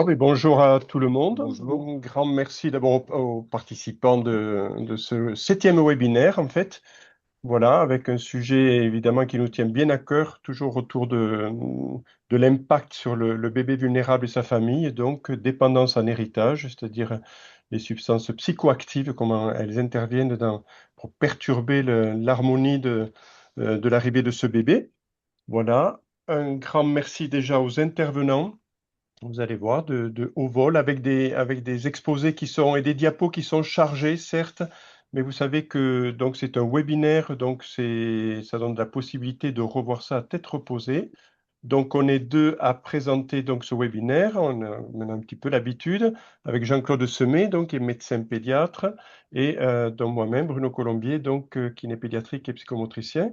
D'accord, mais bonjour à tout le monde. Bonjour. Un grand merci d'abord aux participants de ce septième webinaire, en fait. Voilà, avec un sujet évidemment qui nous tient bien à cœur, toujours autour de l'impact sur le bébé vulnérable et sa famille, donc dépendance en héritage, c'est-à-dire les substances psychoactives, comment elles interviennent pour perturber l'harmonie de l'arrivée de ce bébé. Voilà, un grand merci déjà aux intervenants. Vous allez voir, de haut vol, avec des exposés et des diapos qui sont chargés, certes, mais vous savez que donc c'est un webinaire, donc ça donne la possibilité de revoir ça à tête reposée. Donc on est deux à présenter donc ce webinaire, on a un petit peu l'habitude, avec Jean-Claude Semet, donc qui est médecin pédiatre, et donc moi-même, Bruno Colombier, donc kiné pédiatrique et psychomotricien.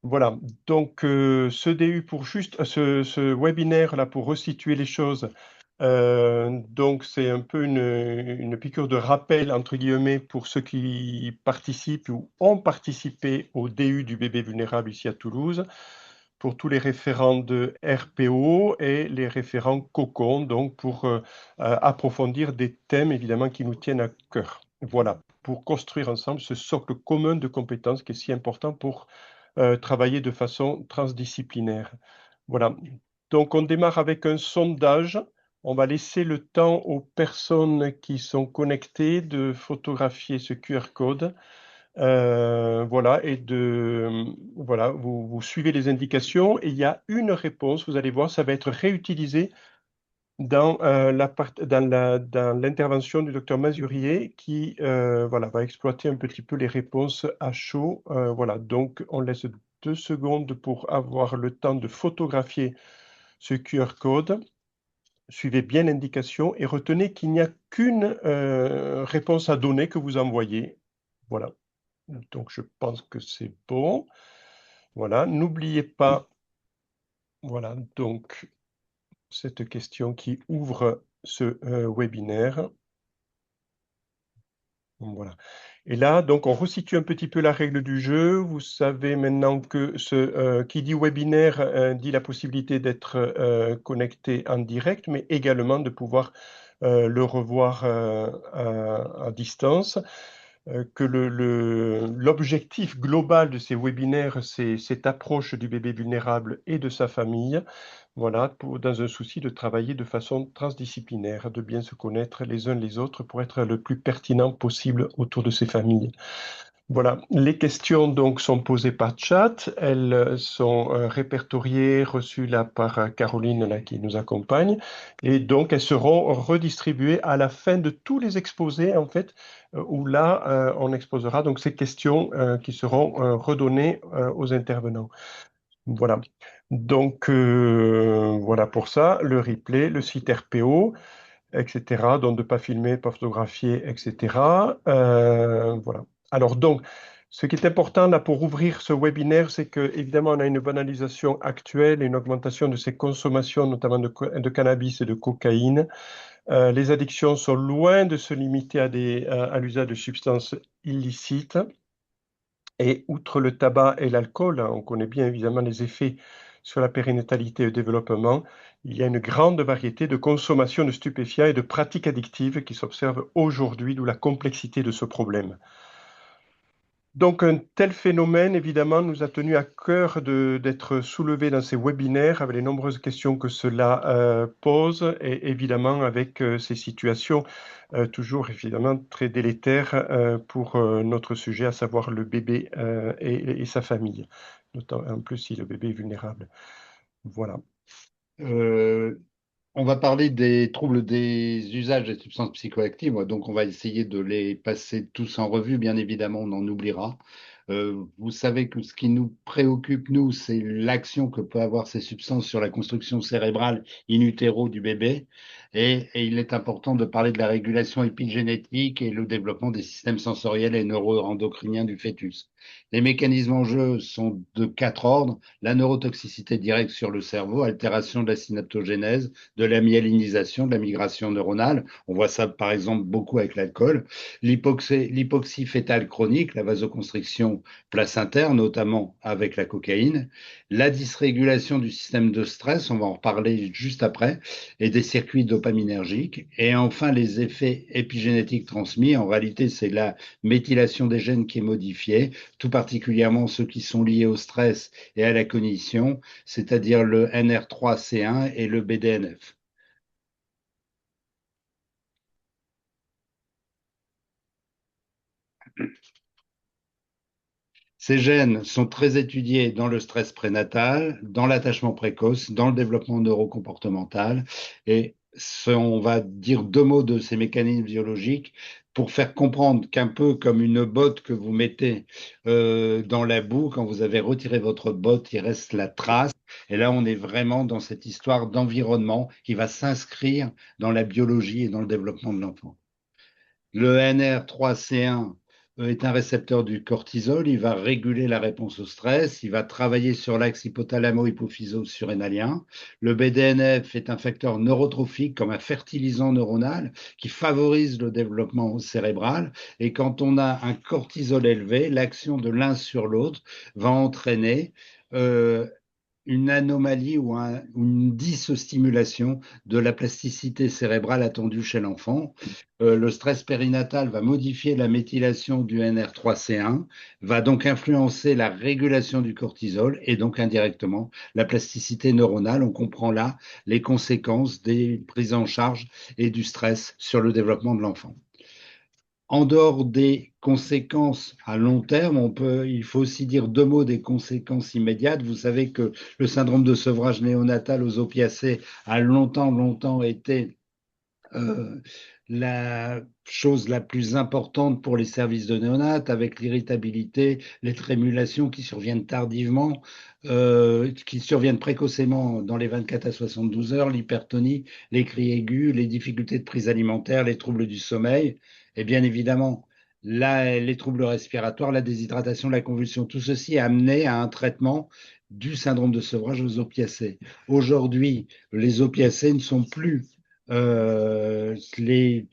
Voilà, donc ce DU pour juste ce webinaire là pour resituer les choses. Donc c'est un peu une piqûre de rappel entre guillemets pour ceux qui participent ou ont participé au DU du bébé vulnérable ici à Toulouse, pour tous les référents de RPO et les référents COCON, donc pour approfondir des thèmes évidemment qui nous tiennent à cœur. Voilà, pour construire ensemble ce socle commun de compétences qui est si important pour travailler de façon transdisciplinaire. Voilà. Donc, on démarre avec un sondage. On va laisser le temps aux personnes qui sont connectées de photographier ce QR code. Voilà, voilà, vous suivez les indications et il y a une réponse. Vous allez voir, ça va être réutilisé dans l'intervention du docteur Mazurier qui voilà, va exploiter un petit peu les réponses à chaud. Voilà, donc on laisse 2 secondes pour avoir le temps de photographier ce QR code. Suivez bien l'indication et retenez qu'il n'y a qu'une réponse à donner que vous envoyez. Voilà, donc je pense que c'est bon. Voilà, n'oubliez pas, voilà, donc cette question qui ouvre ce webinaire. Voilà. Et là, donc, on resitue un petit peu la règle du jeu. Vous savez maintenant que qui dit webinaire dit la possibilité d'être connecté en direct, mais également de pouvoir le revoir à distance. Que l'objectif global de ces webinaires, c'est cette approche du bébé vulnérable et de sa famille. Voilà, dans un souci de travailler de façon transdisciplinaire, de bien se connaître les uns les autres pour être le plus pertinent possible autour de ces familles. Voilà, les questions donc sont posées par chat, elles sont répertoriées, reçues là par Caroline là, qui nous accompagne, et donc elles seront redistribuées à la fin de tous les exposés en fait, où là on exposera donc ces questions qui seront redonnées aux intervenants. Voilà. Donc, voilà pour ça, le replay, le site RPO, etc. Donc, de ne pas filmer, pas photographier, etc. Voilà. Alors, donc, ce qui est important là pour ouvrir ce webinaire, c'est que évidemment, on a une banalisation actuelle et une augmentation de ces consommations, notamment de cannabis et de cocaïne. Les addictions sont loin de se limiter à l'usage de substances illicites. Et outre le tabac et l'alcool, hein, on connaît bien évidemment les effets sur la périnatalité et le développement, il y a une grande variété de consommations de stupéfiants et de pratiques addictives qui s'observent aujourd'hui, d'où la complexité de ce problème. Donc un tel phénomène, évidemment, nous a tenu à cœur d'être soulevé dans ces webinaires avec les nombreuses questions que cela pose et évidemment avec ces situations toujours évidemment très délétères pour notre sujet, à savoir le bébé et sa famille. Notamment, en plus, si le bébé est vulnérable. Voilà. Euh, on va parler des troubles des usages des substances psychoactives. Donc, on va essayer de les passer tous en revue. Bien évidemment, on en oubliera. Vous savez que ce qui nous préoccupe, nous, c'est l'action que peut avoir ces substances sur la construction cérébrale in utero du bébé. Et il est important de parler de la régulation épigénétique et le développement des systèmes sensoriels et neuroendocriniens du fœtus. Les mécanismes en jeu sont de 4 ordres: la neurotoxicité directe sur le cerveau, altération de la synaptogénèse, de la myélinisation, de la migration neuronale. On voit ça, par exemple, beaucoup avec l'alcool. L'hypoxie fœtale chronique, la vasoconstriction sécrétion placentaire, notamment avec la cocaïne, la dysrégulation du système de stress, on va en reparler juste après, et des circuits dopaminergiques, et enfin les effets épigénétiques transmis. En réalité, c'est la méthylation des gènes qui est modifiée, tout particulièrement ceux qui sont liés au stress et à la cognition, c'est-à-dire le NR3C1 et le BDNF. Ces gènes sont très étudiés dans le stress prénatal, dans l'attachement précoce, dans le développement neurocomportemental. Et on va dire deux mots de ces mécanismes biologiques pour faire comprendre qu'un peu comme une botte que vous mettez dans la boue, quand vous avez retiré votre botte, il reste la trace. Et là, on est vraiment dans cette histoire d'environnement qui va s'inscrire dans la biologie et dans le développement de l'enfant. Le NR3C1 est un récepteur du cortisol, il va réguler la réponse au stress, il va travailler sur l'axe hypothalamo-hypophyso-surrénalien. Le BDNF est un facteur neurotrophique comme un fertilisant neuronal qui favorise le développement cérébral. Et quand on a un cortisol élevé, l'action de l'un sur l'autre va entraîner euh, une anomalie ou une dysostimulation de la plasticité cérébrale attendue chez l'enfant. Le stress périnatal va modifier la méthylation du NR3C1, va donc influencer la régulation du cortisol et donc indirectement la plasticité neuronale. On comprend là les conséquences des prises en charge et du stress sur le développement de l'enfant. En dehors des conséquences à long terme, il faut aussi dire deux mots des conséquences immédiates. Vous savez que le syndrome de sevrage néonatal aux opiacés a longtemps été euh, la chose la plus importante pour les services de néonat, avec l'irritabilité, les trémulations qui surviennent tardivement, qui surviennent précocement dans les 24 à 72 heures, l'hypertonie, les cris aigus, les difficultés de prise alimentaire, les troubles du sommeil, et bien évidemment les troubles respiratoires, la déshydratation, la convulsion. Tout ceci a amené à un traitement du syndrome de sevrage aux opiacés. Aujourd'hui, les opiacés ne sont plus les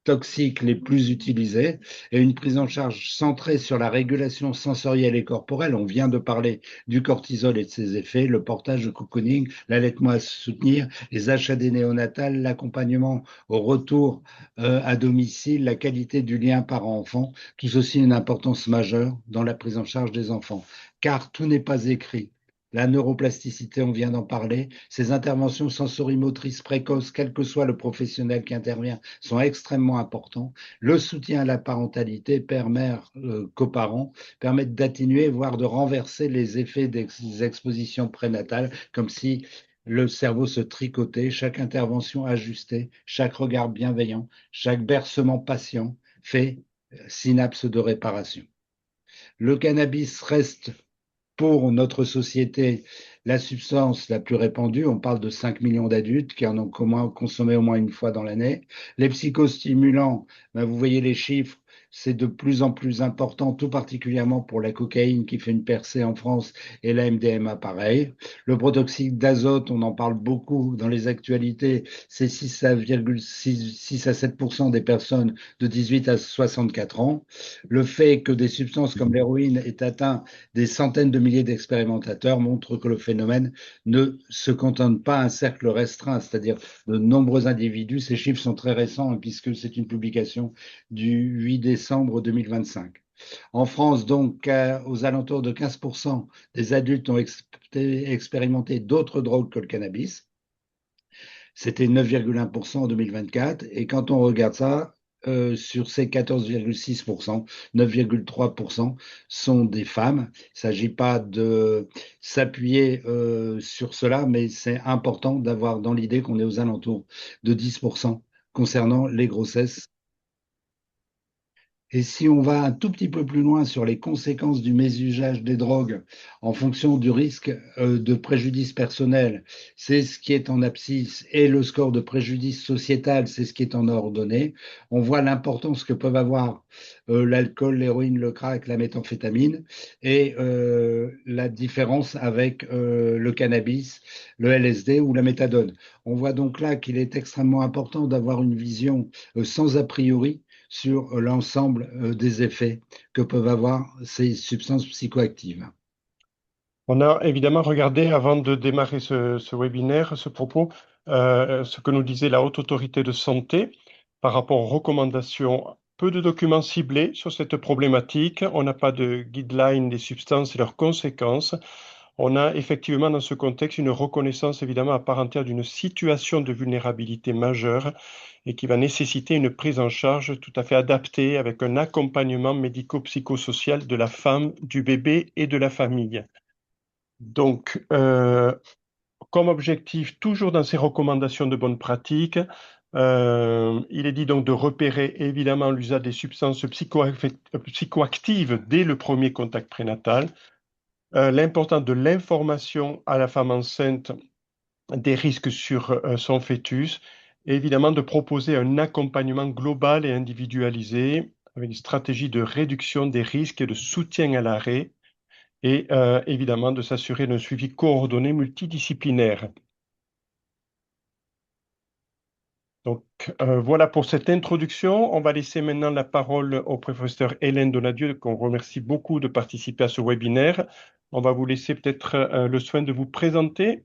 toxiques les plus utilisés et une prise en charge centrée sur la régulation sensorielle et corporelle. On vient de parler du cortisol et de ses effets, le portage de cocooning, l'allaitement à soutenir, les HAD néonatales, l'accompagnement au retour à domicile, la qualité du lien parent-enfant, tout ceci a une importance majeure dans la prise en charge des enfants, car tout n'est pas écrit. La neuroplasticité, on vient d'en parler. Ces interventions sensorimotrices précoces, quel que soit le professionnel qui intervient, sont extrêmement importants. Le soutien à la parentalité, père-mère, coparents, permettent d'atténuer, voire de renverser les effets des expositions prénatales, comme si le cerveau se tricotait, chaque intervention ajustée, chaque regard bienveillant, chaque bercement patient fait synapse de réparation. Le cannabis reste pour notre société la substance la plus répandue. On parle de 5 millions d'adultes qui en ont consommé au moins une fois dans l'année. Les psychostimulants, ben vous voyez les chiffres, c'est de plus en plus important, tout particulièrement pour la cocaïne qui fait une percée en France et la MDMA pareil. Le protoxyde d'azote, on en parle beaucoup dans les actualités, c'est 6 à 7% des personnes de 18 à 64 ans. Le fait que des substances comme l'héroïne aient atteint des centaines de milliers d'expérimentateurs montrent que le phénomène ne se cantonne pas à un cercle restreint, c'est-à-dire de nombreux individus. Ces chiffres sont très récents, hein, puisque c'est une publication du 8 décembre 2025. En France, donc, aux alentours de 15% des adultes ont expérimenté d'autres drogues que le cannabis. C'était 9,1% en 2024. Et quand on regarde ça, sur ces 14,6%, 9,3% sont des femmes. Il ne s'agit pas de s'appuyer sur cela, mais c'est important d'avoir dans l'idée qu'on est aux alentours de 10% concernant les grossesses. Et si on va un tout petit peu plus loin sur les conséquences du mésusage des drogues en fonction du risque de préjudice personnel, c'est ce qui est en abscisse, et le score de préjudice sociétal, c'est ce qui est en ordonnée, on voit l'importance que peuvent avoir l'alcool, l'héroïne, le crack, la méthamphétamine, et la différence avec le cannabis, le LSD ou la méthadone. On voit donc là qu'il est extrêmement important d'avoir une vision sans a priori sur l'ensemble des effets que peuvent avoir ces substances psychoactives. On a évidemment regardé, avant de démarrer ce webinaire, ce propos, ce que nous disait la Haute Autorité de Santé par rapport aux recommandations. Peu de documents ciblés sur cette problématique. On n'a pas de guideline des substances et leurs conséquences. On a effectivement dans ce contexte une reconnaissance évidemment à part entière d'une situation de vulnérabilité majeure et qui va nécessiter une prise en charge tout à fait adaptée avec un accompagnement médico-psychosocial de la femme, du bébé et de la famille. Donc, comme objectif, toujours dans ces recommandations de bonne pratique, il est dit donc de repérer évidemment l'usage des substances psychoactives dès le premier contact prénatal, l'importance de l'information à la femme enceinte des risques sur son fœtus, et évidemment de proposer un accompagnement global et individualisé avec une stratégie de réduction des risques et de soutien à l'arrêt et évidemment de s'assurer d'un suivi coordonné multidisciplinaire. Donc voilà pour cette introduction. On va laisser maintenant la parole au professeur Hélène Donadieu, qu'on remercie beaucoup de participer à ce webinaire. On va vous laisser peut-être le soin de vous présenter.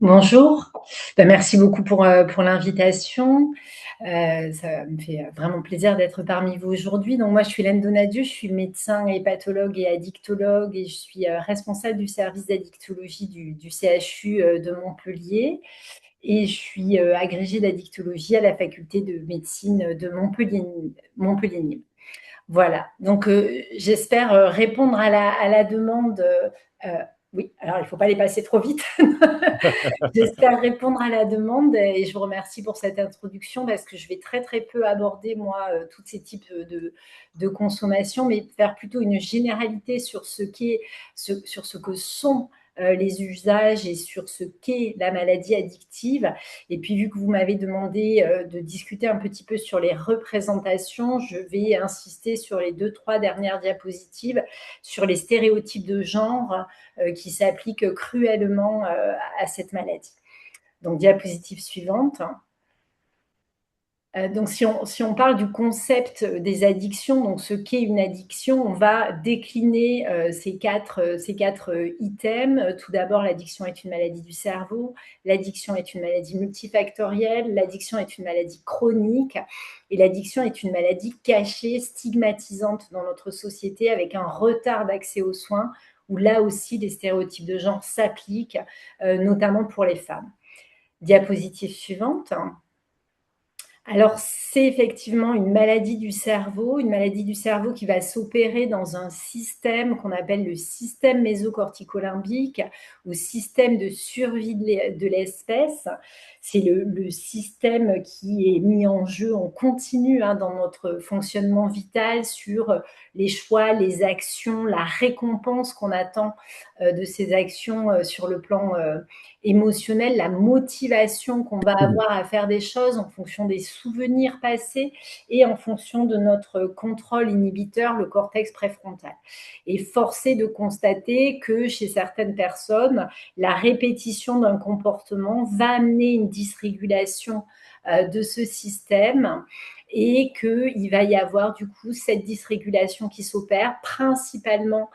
Bonjour, merci beaucoup pour l'invitation. Ça me fait vraiment plaisir d'être parmi vous aujourd'hui. Donc moi, je suis Hélène Donadieu, je suis médecin hépatologue et addictologue et je suis responsable du service d'addictologie du CHU de Montpellier et je suis agrégée d'addictologie à la faculté de médecine de Montpellier. Voilà, donc j'espère répondre à la demande. Oui, alors il ne faut pas les passer trop vite. J'espère répondre à la demande et je vous remercie pour cette introduction parce que je vais très très peu aborder moi tous ces types de consommation, mais faire plutôt une généralité sur sur ce que sont les usages et sur ce qu'est la maladie addictive. Et puis, vu que vous m'avez demandé de discuter un petit peu sur les représentations, je vais insister sur les 2-3 dernières diapositives sur les stéréotypes de genre qui s'appliquent cruellement à cette maladie. Donc, diapositive suivante. Donc, si on parle du concept des addictions, donc ce qu'est une addiction, on va décliner ces quatre items. Tout d'abord, l'addiction est une maladie du cerveau, l'addiction est une maladie multifactorielle, l'addiction est une maladie chronique et l'addiction est une maladie cachée, stigmatisante dans notre société avec un retard d'accès aux soins où là aussi les stéréotypes de genre s'appliquent, notamment pour les femmes. Diapositive suivante. Alors, c'est effectivement une maladie du cerveau qui va s'opérer dans un système qu'on appelle le système mésocorticolimbique ou système de survie de l'espèce. C'est le système qui est mis en jeu en continu dans notre fonctionnement vital sur les choix, les actions, la récompense qu'on attend de ces actions sur le plan émotionnel, la motivation qu'on va avoir à faire des choses en fonction des souvenirs passés et en fonction de notre contrôle inhibiteur, le cortex préfrontal. Et force est de constater que chez certaines personnes, la répétition d'un comportement va amener une dysrégulation de ce système et qu'il va y avoir du coup cette dysrégulation qui s'opère principalement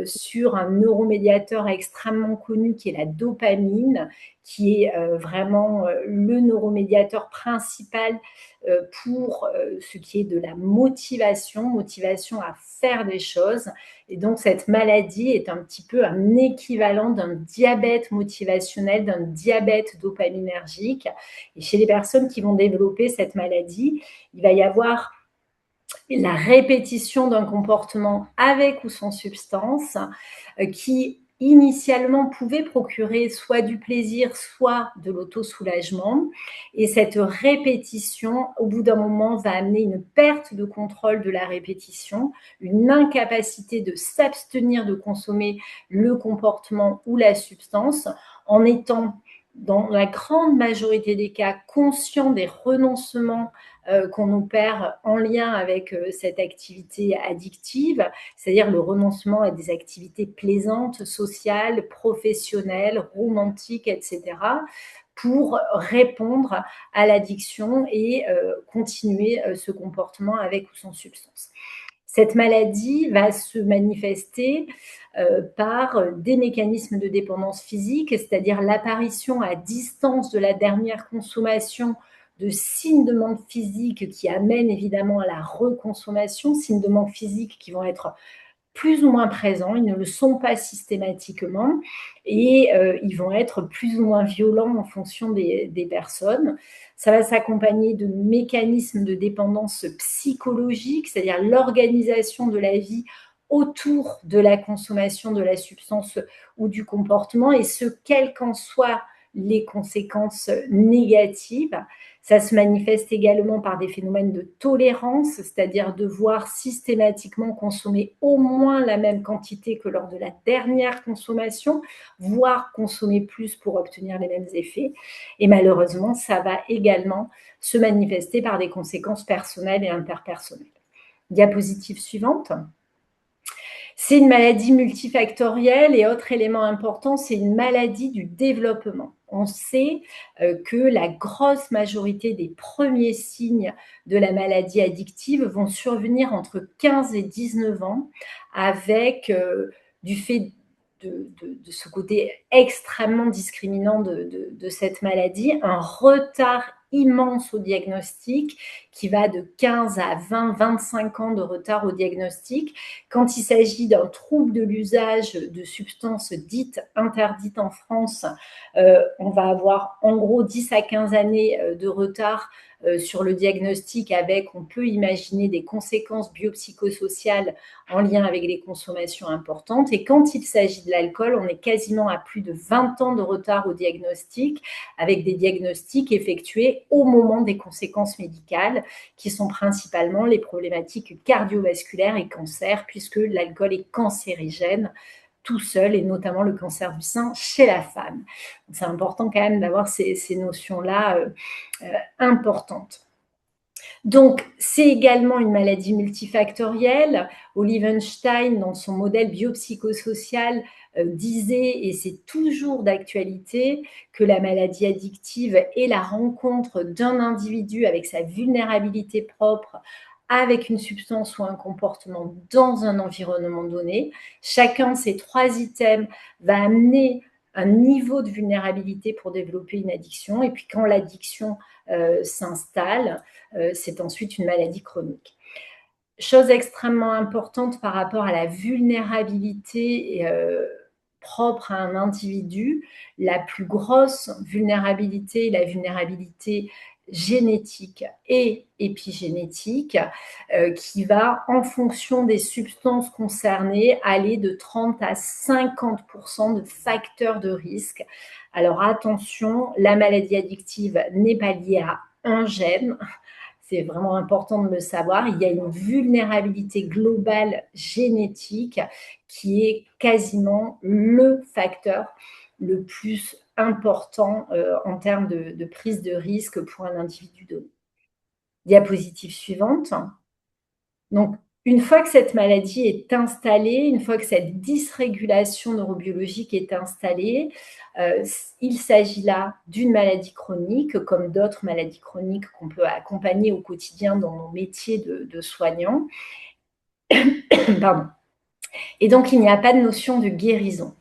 sur un neuromédiateur extrêmement connu qui est la dopamine, qui est vraiment le neuromédiateur principal pour ce qui est de la motivation à faire des choses. Et donc, cette maladie est un petit peu un équivalent d'un diabète motivationnel, d'un diabète dopaminergique. Et chez les personnes qui vont développer cette maladie, il va y avoir la répétition d'un comportement avec ou sans substance qui initialement pouvait procurer soit du plaisir, soit de l'auto-soulagement. Et cette répétition, au bout d'un moment, va amener une perte de contrôle de la répétition, une incapacité de s'abstenir de consommer le comportement ou la substance en étant dans la grande majorité des cas, conscient des renoncements qu'on opère en lien avec cette activité addictive, c'est-à-dire le renoncement à des activités plaisantes, sociales, professionnelles, romantiques, etc., pour répondre à l'addiction et continuer ce comportement avec ou sans substance. Cette maladie va se manifester par des mécanismes de dépendance physique, c'est-à-dire l'apparition à distance de la dernière consommation de signes de manque physique qui amènent évidemment à la reconsommation, signes de manque physique qui vont être plus ou moins présents, ils ne le sont pas systématiquement et ils vont être plus ou moins violents en fonction des personnes. Ça va s'accompagner de mécanismes de dépendance psychologique, c'est-à-dire l'organisation de la vie autour de la consommation de la substance ou du comportement, et ce, quelles qu'en soient les conséquences négatives. Ça se manifeste également par des phénomènes de tolérance, c'est-à-dire devoir systématiquement consommer au moins la même quantité que lors de la dernière consommation, voire consommer plus pour obtenir les mêmes effets. Et malheureusement, ça va également se manifester par des conséquences personnelles et interpersonnelles. Diapositive suivante. C'est une maladie multifactorielle et autre élément important, c'est une maladie du développement. On sait que la grosse majorité des premiers signes de la maladie addictive vont survenir entre 15 et 19 ans avec, du fait de ce côté extrêmement discriminant de cette maladie, un retard immense au diagnostic qui va de 15 à 20, 25 ans de retard au diagnostic. Quand il s'agit d'un trouble de l'usage de substances dites interdites en France, on va avoir en gros 10 à 15 années de retard sur le diagnostic avec, on peut imaginer, des conséquences biopsychosociales en lien avec les consommations importantes. Et quand il s'agit de l'alcool, on est quasiment à plus de 20 ans de retard au diagnostic, avec des diagnostics effectués au moment des conséquences médicales, qui sont principalement les problématiques cardiovasculaires et cancers, puisque l'alcool est cancérigène tout seul, et notamment le cancer du sein chez la femme. C'est important quand même d'avoir ces notions-là importantes. Donc, c'est également une maladie multifactorielle. Olivenstein, dans son modèle biopsychosocial, disait, et c'est toujours d'actualité, que la maladie addictive est la rencontre d'un individu avec sa vulnérabilité propre avec une substance ou un comportement dans un environnement donné. Chacun de ces 3 items va amener un niveau de vulnérabilité pour développer une addiction. Et puis quand l'addiction s'installe, c'est ensuite une maladie chronique. Chose extrêmement importante par rapport à la vulnérabilité propre à un individu, la plus grosse vulnérabilité, la vulnérabilité génétique et épigénétique, qui va, en fonction des substances concernées, aller de 30 à 50% de facteurs de risque. Alors attention, la maladie addictive n'est pas liée à un gène, c'est vraiment important de le savoir. Il y a une vulnérabilité globale génétique qui est quasiment le facteur le plus important en termes de prise de risque pour un individu donné. Diapositive suivante. Donc, une fois que cette maladie est installée, une fois que cette dysrégulation neurobiologique est installée, il s'agit là d'une maladie chronique, comme d'autres maladies chroniques qu'on peut accompagner au quotidien dans nos métiers de soignants. Pardon. Et donc, il n'y a pas de notion de guérison.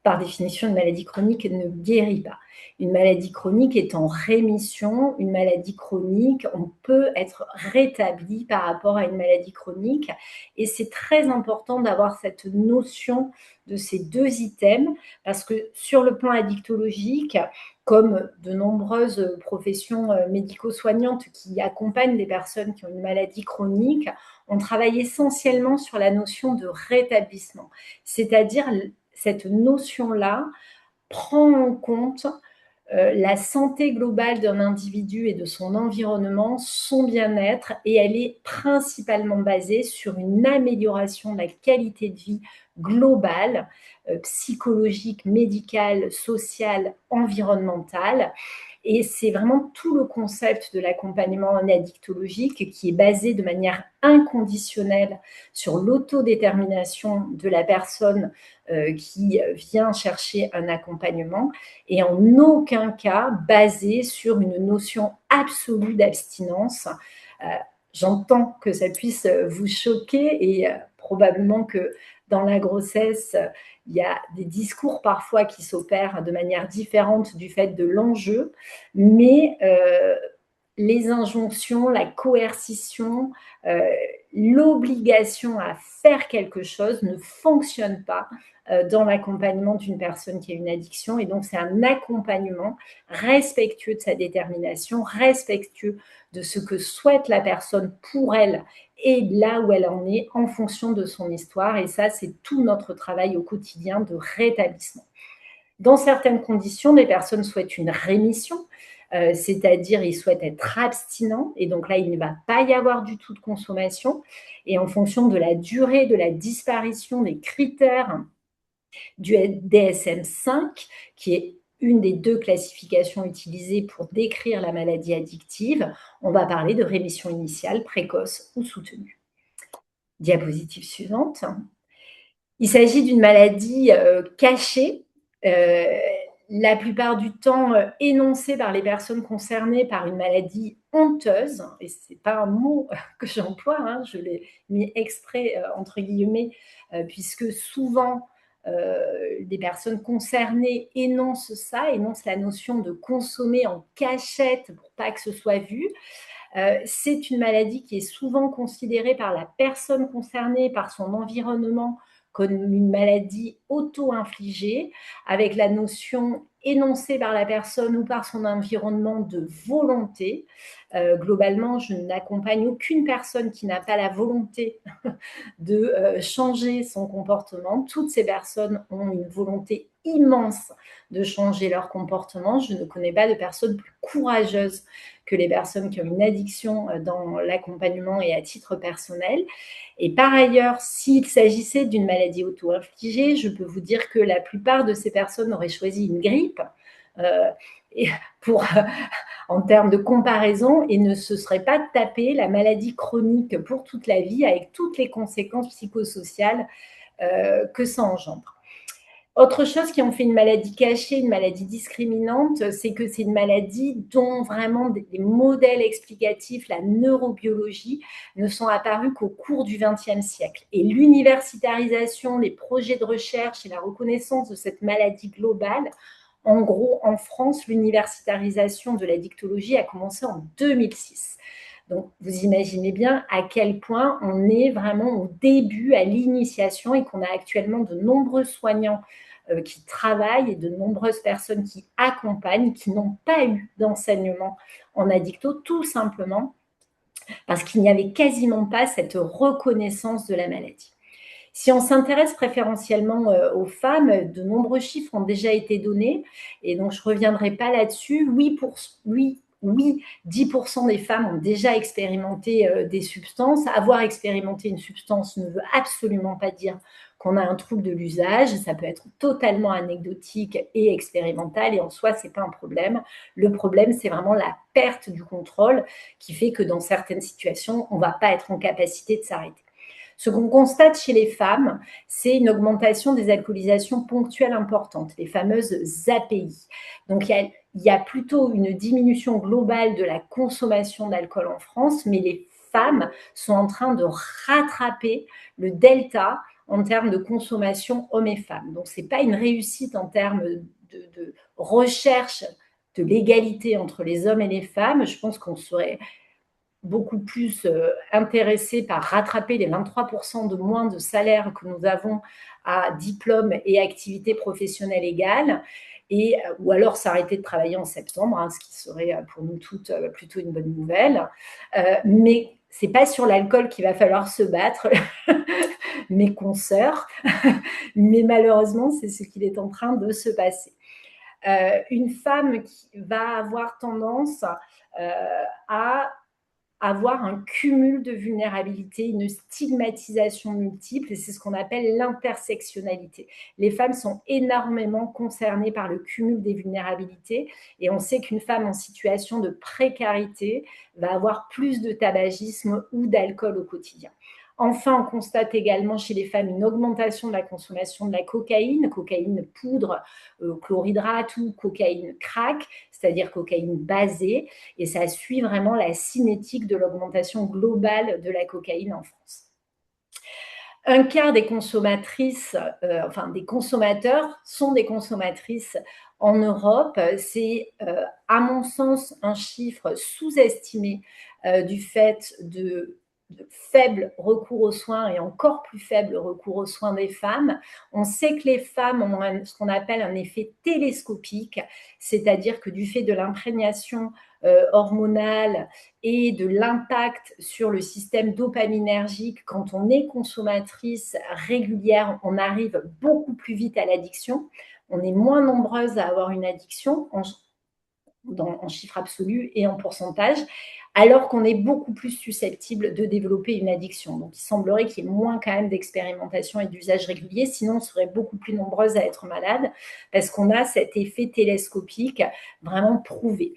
Par définition, une maladie chronique ne guérit pas. Une maladie chronique est en rémission. Une maladie chronique, on peut être rétabli par rapport à une maladie chronique. Et c'est très important d'avoir cette notion de ces 2 items, parce que sur le plan addictologique, comme de nombreuses professions médico-soignantes qui accompagnent des personnes qui ont une maladie chronique, on travaille essentiellement sur la notion de rétablissement. C'est-à-dire, cette notion-là prend en compte la santé globale d'un individu et de son environnement, son bien-être, et elle est principalement basée sur une amélioration de la qualité de vie globale, psychologique, médicale, sociale, environnementale. Et c'est vraiment tout le concept de l'accompagnement en addictologique qui est basé de manière inconditionnelle sur l'autodétermination de la personne qui vient chercher un accompagnement et en aucun cas basé sur une notion absolue d'abstinence. J'entends que ça puisse vous choquer et probablement que dans la grossesse, il y a des discours parfois qui s'opèrent de manière différente du fait de l'enjeu, mais les injonctions, la coercition, l'obligation à faire quelque chose ne fonctionne pas dans l'accompagnement d'une personne qui a une addiction. Et donc, c'est un accompagnement respectueux de sa détermination, respectueux de ce que souhaite la personne pour elle et là où elle en est en fonction de son histoire. Et ça, c'est tout notre travail au quotidien de rétablissement. Dans certaines conditions, des personnes souhaitent une rémission, c'est-à-dire ils souhaitent être abstinents, et donc là, il ne va pas y avoir du tout de consommation. Et en fonction de la durée de la disparition des critères du DSM-5, qui est une des 2 classifications utilisées pour décrire la maladie addictive, on va parler de rémission initiale, précoce ou soutenue. Diapositive suivante. Il s'agit d'une maladie cachée, la plupart du temps énoncée par les personnes concernées par une maladie honteuse, et ce n'est pas un mot que j'emploie, hein, je l'ai mis exprès entre guillemets, puisque souvent les personnes concernées énoncent ça, énoncent la notion de consommer en cachette pour pas que ce soit vu. C'est une maladie qui est souvent considérée par la personne concernée, par son environnement, comme une maladie auto-infligée, avec la notion énoncée par la personne ou par son environnement de volonté. Globalement, je n'accompagne aucune personne qui n'a pas la volonté de changer son comportement. Toutes ces personnes ont une volonté immense de changer leur comportement. Je ne connais pas de personnes plus courageuses que les personnes qui ont une addiction dans l'accompagnement et à titre personnel. Et par ailleurs, s'il s'agissait d'une maladie auto-infligée, je peux vous dire que la plupart de ces personnes auraient choisi une grippe en termes de comparaison et ne se seraient pas tapé la maladie chronique pour toute la vie avec toutes les conséquences psychosociales que ça engendre. Autre chose qui en fait une maladie cachée, une maladie discriminante, c'est que c'est une maladie dont vraiment des modèles explicatifs, la neurobiologie, ne sont apparus qu'au cours du XXe siècle. Et l'universitarisation, les projets de recherche et la reconnaissance de cette maladie globale, en gros, en France, l'universitarisation de la dictologie a commencé en 2006. Donc, vous imaginez bien à quel point on est vraiment au début, à l'initiation, et qu'on a actuellement de nombreux soignants qui travaillent et de nombreuses personnes qui accompagnent, qui n'ont pas eu d'enseignement en addicto, tout simplement parce qu'il n'y avait quasiment pas cette reconnaissance de la maladie. Si on s'intéresse préférentiellement aux femmes, de nombreux chiffres ont déjà été donnés, et donc je ne reviendrai pas là-dessus. Oui, 10% des femmes ont déjà expérimenté des substances. Avoir expérimenté une substance ne veut absolument pas dire qu'on a un trouble de l'usage. Ça peut être totalement anecdotique et expérimental, et en soi, ce n'est pas un problème. Le problème, c'est vraiment la perte du contrôle qui fait que dans certaines situations, on ne va pas être en capacité de s'arrêter. Ce qu'on constate chez les femmes, c'est une augmentation des alcoolisations ponctuelles importantes, les fameuses API. Donc, il y a plutôt une diminution globale de la consommation d'alcool en France, mais les femmes sont en train de rattraper le delta en termes de consommation hommes et femmes. Donc, ce n'est pas une réussite en termes de recherche de l'égalité entre les hommes et les femmes. Je pense qu'on serait beaucoup plus intéressés par rattraper les 23% de moins de salaire que nous avons à diplôme et activité professionnelle égale, ou alors s'arrêter de travailler en septembre, ce qui serait pour nous toutes plutôt une bonne nouvelle. Mais ce n'est pas sur l'alcool qu'il va falloir se battre, mes consoeurs, mais malheureusement, c'est ce qu'il est en train de se passer. Une femme qui va avoir tendance à avoir un cumul de vulnérabilité, une stigmatisation multiple, et c'est ce qu'on appelle l'intersectionnalité. Les femmes sont énormément concernées par le cumul des vulnérabilités, et on sait qu'une femme en situation de précarité va avoir plus de tabagisme ou d'alcool au quotidien. Enfin, on constate également chez les femmes une augmentation de la consommation de la cocaïne poudre, chlorhydrate ou cocaïne crack, c'est-à-dire cocaïne basée, et ça suit vraiment la cinétique de l'augmentation globale de la cocaïne en France. Un quart des consommatrices, des consommateurs sont des consommatrices en Europe. C'est, à mon sens, un chiffre sous-estimé du fait de faible recours aux soins et encore plus faible recours aux soins des femmes. On sait que les femmes ont ce qu'on appelle un effet télescopique, c'est-à-dire que du fait de l'imprégnation hormonale et de l'impact sur le système dopaminergique, quand on est consommatrice régulière, on arrive beaucoup plus vite à l'addiction. On est moins nombreuses à avoir une addiction en chiffre absolu et en pourcentage, alors qu'on est beaucoup plus susceptible de développer une addiction. Donc, il semblerait qu'il y ait moins quand même d'expérimentation et d'usage régulier, sinon on serait beaucoup plus nombreuses à être malades, parce qu'on a cet effet télescopique vraiment prouvé.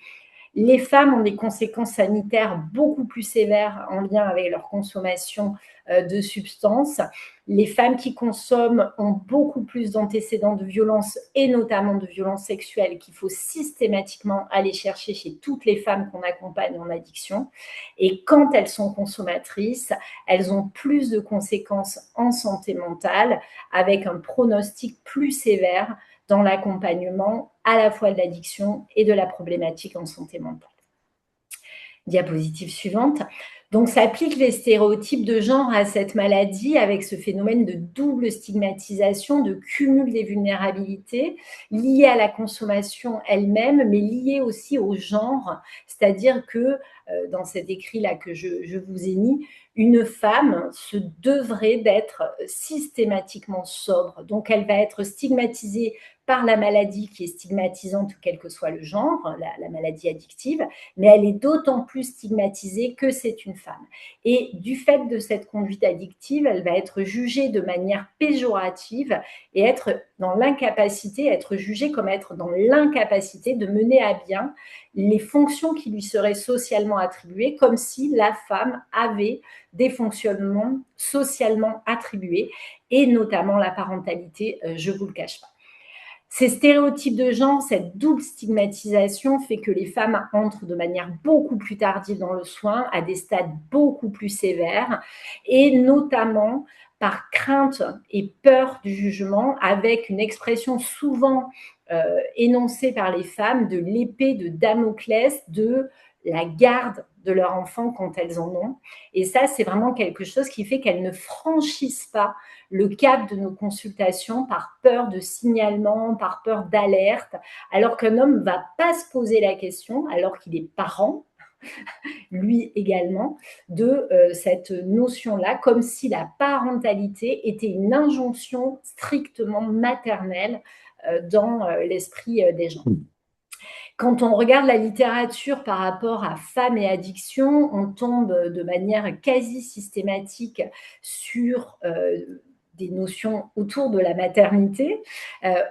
Les femmes ont des conséquences sanitaires beaucoup plus sévères en lien avec leur consommation de substances. Les femmes qui consomment ont beaucoup plus d'antécédents de violence et notamment de violences sexuelles qu'il faut systématiquement aller chercher chez toutes les femmes qu'on accompagne en addiction. Et quand elles sont consommatrices, elles ont plus de conséquences en santé mentale avec un pronostic plus sévère dans l'accompagnement à la fois de l'addiction et de la problématique en santé mentale. Diapositive suivante. Donc, ça applique les stéréotypes de genre à cette maladie avec ce phénomène de double stigmatisation, de cumul des vulnérabilités liées à la consommation elle-même, mais liées aussi au genre. C'est-à-dire que, dans cet écrit-là que je vous ai mis, une femme se devrait d'être systématiquement sobre. Donc, elle va être stigmatisée par la maladie qui est stigmatisante, quel que soit le genre, la maladie addictive, mais elle est d'autant plus stigmatisée que c'est une femme. Et du fait de cette conduite addictive, elle va être jugée de manière péjorative et être jugée comme être dans l'incapacité de mener à bien les fonctions qui lui seraient socialement attribuées, comme si la femme avait des fonctionnements socialement attribués, et notamment la parentalité, je ne vous le cache pas. Ces stéréotypes de genre, cette double stigmatisation fait que les femmes entrent de manière beaucoup plus tardive dans le soin, à des stades beaucoup plus sévères, et notamment par crainte et peur du jugement, avec une expression souvent énoncée par les femmes de l'épée de Damoclès, de la garde de leur enfant quand elles en ont. Et ça, c'est vraiment quelque chose qui fait qu'elles ne franchissent pas le cap de nos consultations par peur de signalement, par peur d'alerte, alors qu'un homme ne va pas se poser la question, alors qu'il est parent, lui également, de cette notion-là, comme si la parentalité était une injonction strictement maternelle dans l'esprit des gens. Quand on regarde la littérature par rapport à femmes et addiction, on tombe de manière quasi systématique sur des notions autour de la maternité,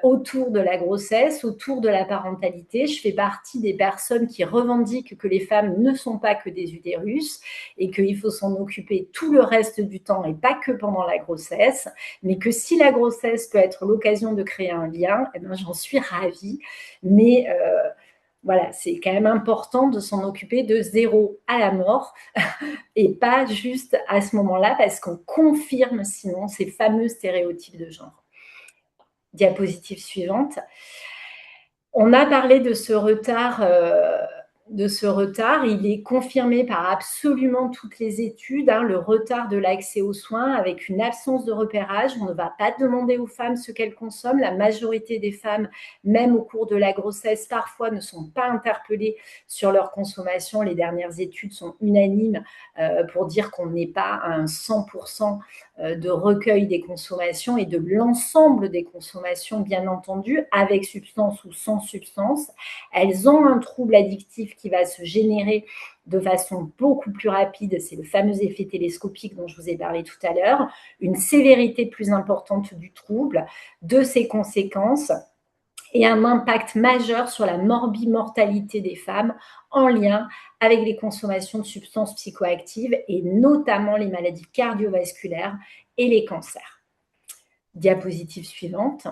autour de la grossesse, autour de la parentalité. Je fais partie des personnes qui revendiquent que les femmes ne sont pas que des utérus et qu'il faut s'en occuper tout le reste du temps et pas que pendant la grossesse, mais que si la grossesse peut être l'occasion de créer un lien, eh bien, j'en suis ravie. Mais voilà, c'est quand même important de s'en occuper de zéro à la mort et pas juste à ce moment-là, parce qu'on confirme sinon ces fameux stéréotypes de genre. Diapositive suivante. On a parlé de ce retard. Il est confirmé par absolument toutes les études, le retard de l'accès aux soins avec une absence de repérage. On ne va pas demander aux femmes ce qu'elles consomment. La majorité des femmes, même au cours de la grossesse, parfois ne sont pas interpellées sur leur consommation. Les dernières études sont unanimes pour dire qu'on n'est pas à un 100% de recueil des consommations et de l'ensemble des consommations, bien entendu, avec substance ou sans substance. Elles ont un trouble addictif qui va se générer de façon beaucoup plus rapide, c'est le fameux effet télescopique dont je vous ai parlé tout à l'heure, une sévérité plus importante du trouble, de ses conséquences et un impact majeur sur la morbimortalité des femmes en lien avec les consommations de substances psychoactives et notamment les maladies cardiovasculaires et les cancers. Diapositive suivante.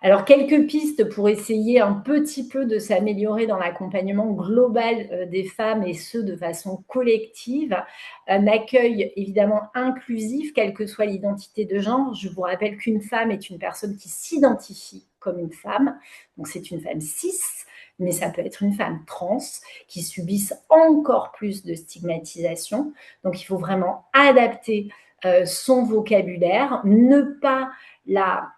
Alors, quelques pistes pour essayer un petit peu de s'améliorer dans l'accompagnement global des femmes et ce, de façon collective. Un accueil évidemment inclusif, quelle que soit l'identité de genre. Je vous rappelle qu'une femme est une personne qui s'identifie comme une femme. Donc, c'est une femme cis, mais ça peut être une femme trans qui subisse encore plus de stigmatisation. Donc, il faut vraiment adapter son vocabulaire, ne pas la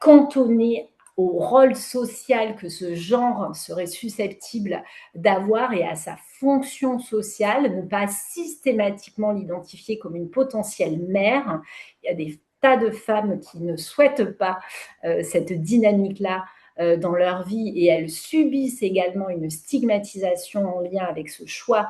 cantonner au rôle social que ce genre serait susceptible d'avoir et à sa fonction sociale, ne pas systématiquement l'identifier comme une potentielle mère. Il y a des tas de femmes qui ne souhaitent pas cette dynamique-là dans leur vie et elles subissent également une stigmatisation en lien avec ce choix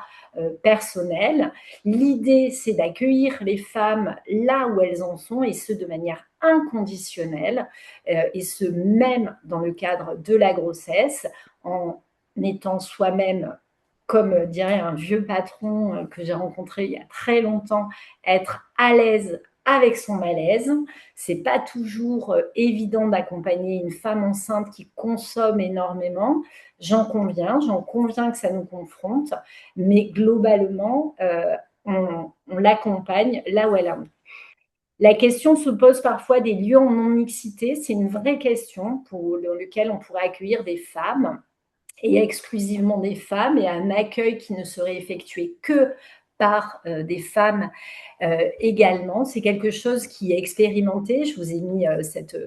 personnel. L'idée, c'est d'accueillir les femmes là où elles en sont et ce, de manière inconditionnelle, et ce, même dans le cadre de la grossesse, en étant soi-même, comme dirait un vieux patron que j'ai rencontré il y a très longtemps, être à l'aise avec son malaise. C'est pas toujours évident d'accompagner une femme enceinte qui consomme énormément. J'en conviens que ça nous confronte, mais globalement, on l'accompagne là où elle a envie. La question se pose parfois des lieux en non-mixité. C'est une vraie question dans laquelle on pourrait accueillir des femmes et exclusivement des femmes et un accueil qui ne serait effectué que par des femmes également. C'est quelque chose qui est expérimenté. Je vous ai mis cette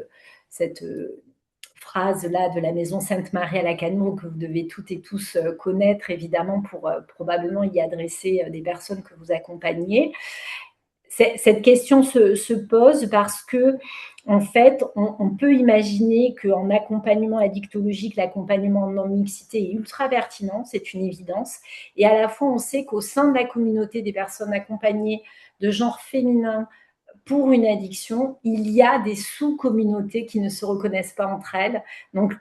phrase-là de la maison Sainte-Marie à la Cano que vous devez toutes et tous connaître, évidemment, pour probablement y adresser des personnes que vous accompagnez. Cette question se pose parce que, en fait, on peut imaginer qu'en accompagnement addictologique, l'accompagnement en non-mixité est ultra pertinent, c'est une évidence. Et à la fois, on sait qu'au sein de la communauté des personnes accompagnées de genre féminin pour une addiction, il y a des sous-communautés qui ne se reconnaissent pas entre elles. Donc,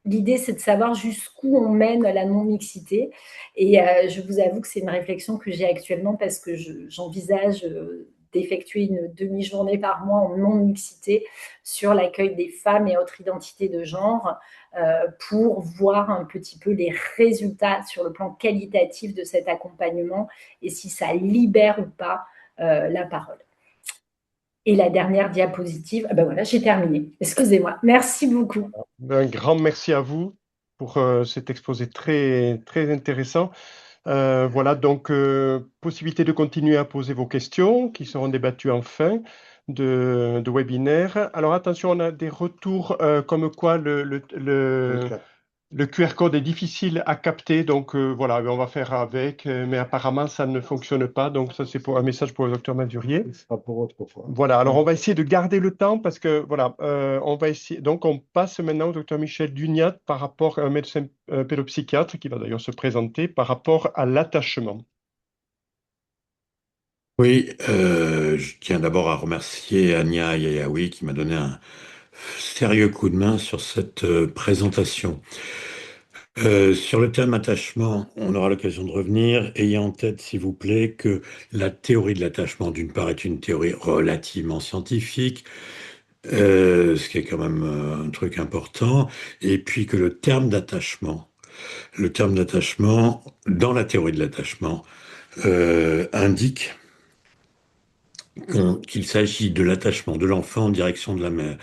l'idée, c'est de savoir jusqu'où on mène la non-mixité. Et je vous avoue que c'est une réflexion que j'ai actuellement parce que j'envisage d'effectuer une demi-journée par mois en non-mixité sur l'accueil des femmes et autres identités de genre pour voir un petit peu les résultats sur le plan qualitatif de cet accompagnement et si ça libère ou pas la parole. Et la dernière diapositive, ben voilà, j'ai terminé. Excusez-moi. Merci beaucoup. Un grand merci à vous pour cet exposé très, très intéressant. Voilà, donc possibilité de continuer à poser vos questions qui seront débattues en fin de webinaire. Alors attention, on a des retours comme quoi le QR code est difficile à capter, donc voilà, on va faire avec, mais apparemment ça ne fonctionne pas, donc ça c'est pour un message pour le docteur Mazurier. Ce sera pour autrefois. Voilà, alors on va essayer de garder le temps parce que voilà, on va essayer. Donc on passe maintenant au docteur Michel Dugnat par rapport à un médecin pédopsychiatre qui va d'ailleurs se présenter par rapport à l'attachement. Oui, je tiens d'abord à remercier Ania Yayaoui qui m'a donné un sérieux coup de main sur cette présentation. Sur le thème attachement, on aura l'occasion de revenir. Ayez en tête, s'il vous plaît, que la théorie de l'attachement, d'une part, est une théorie relativement scientifique, ce qui est quand même un truc important, et puis que le terme d'attachement, dans la théorie de l'attachement, indique qu'il s'agit de l'attachement de l'enfant en direction de la mère.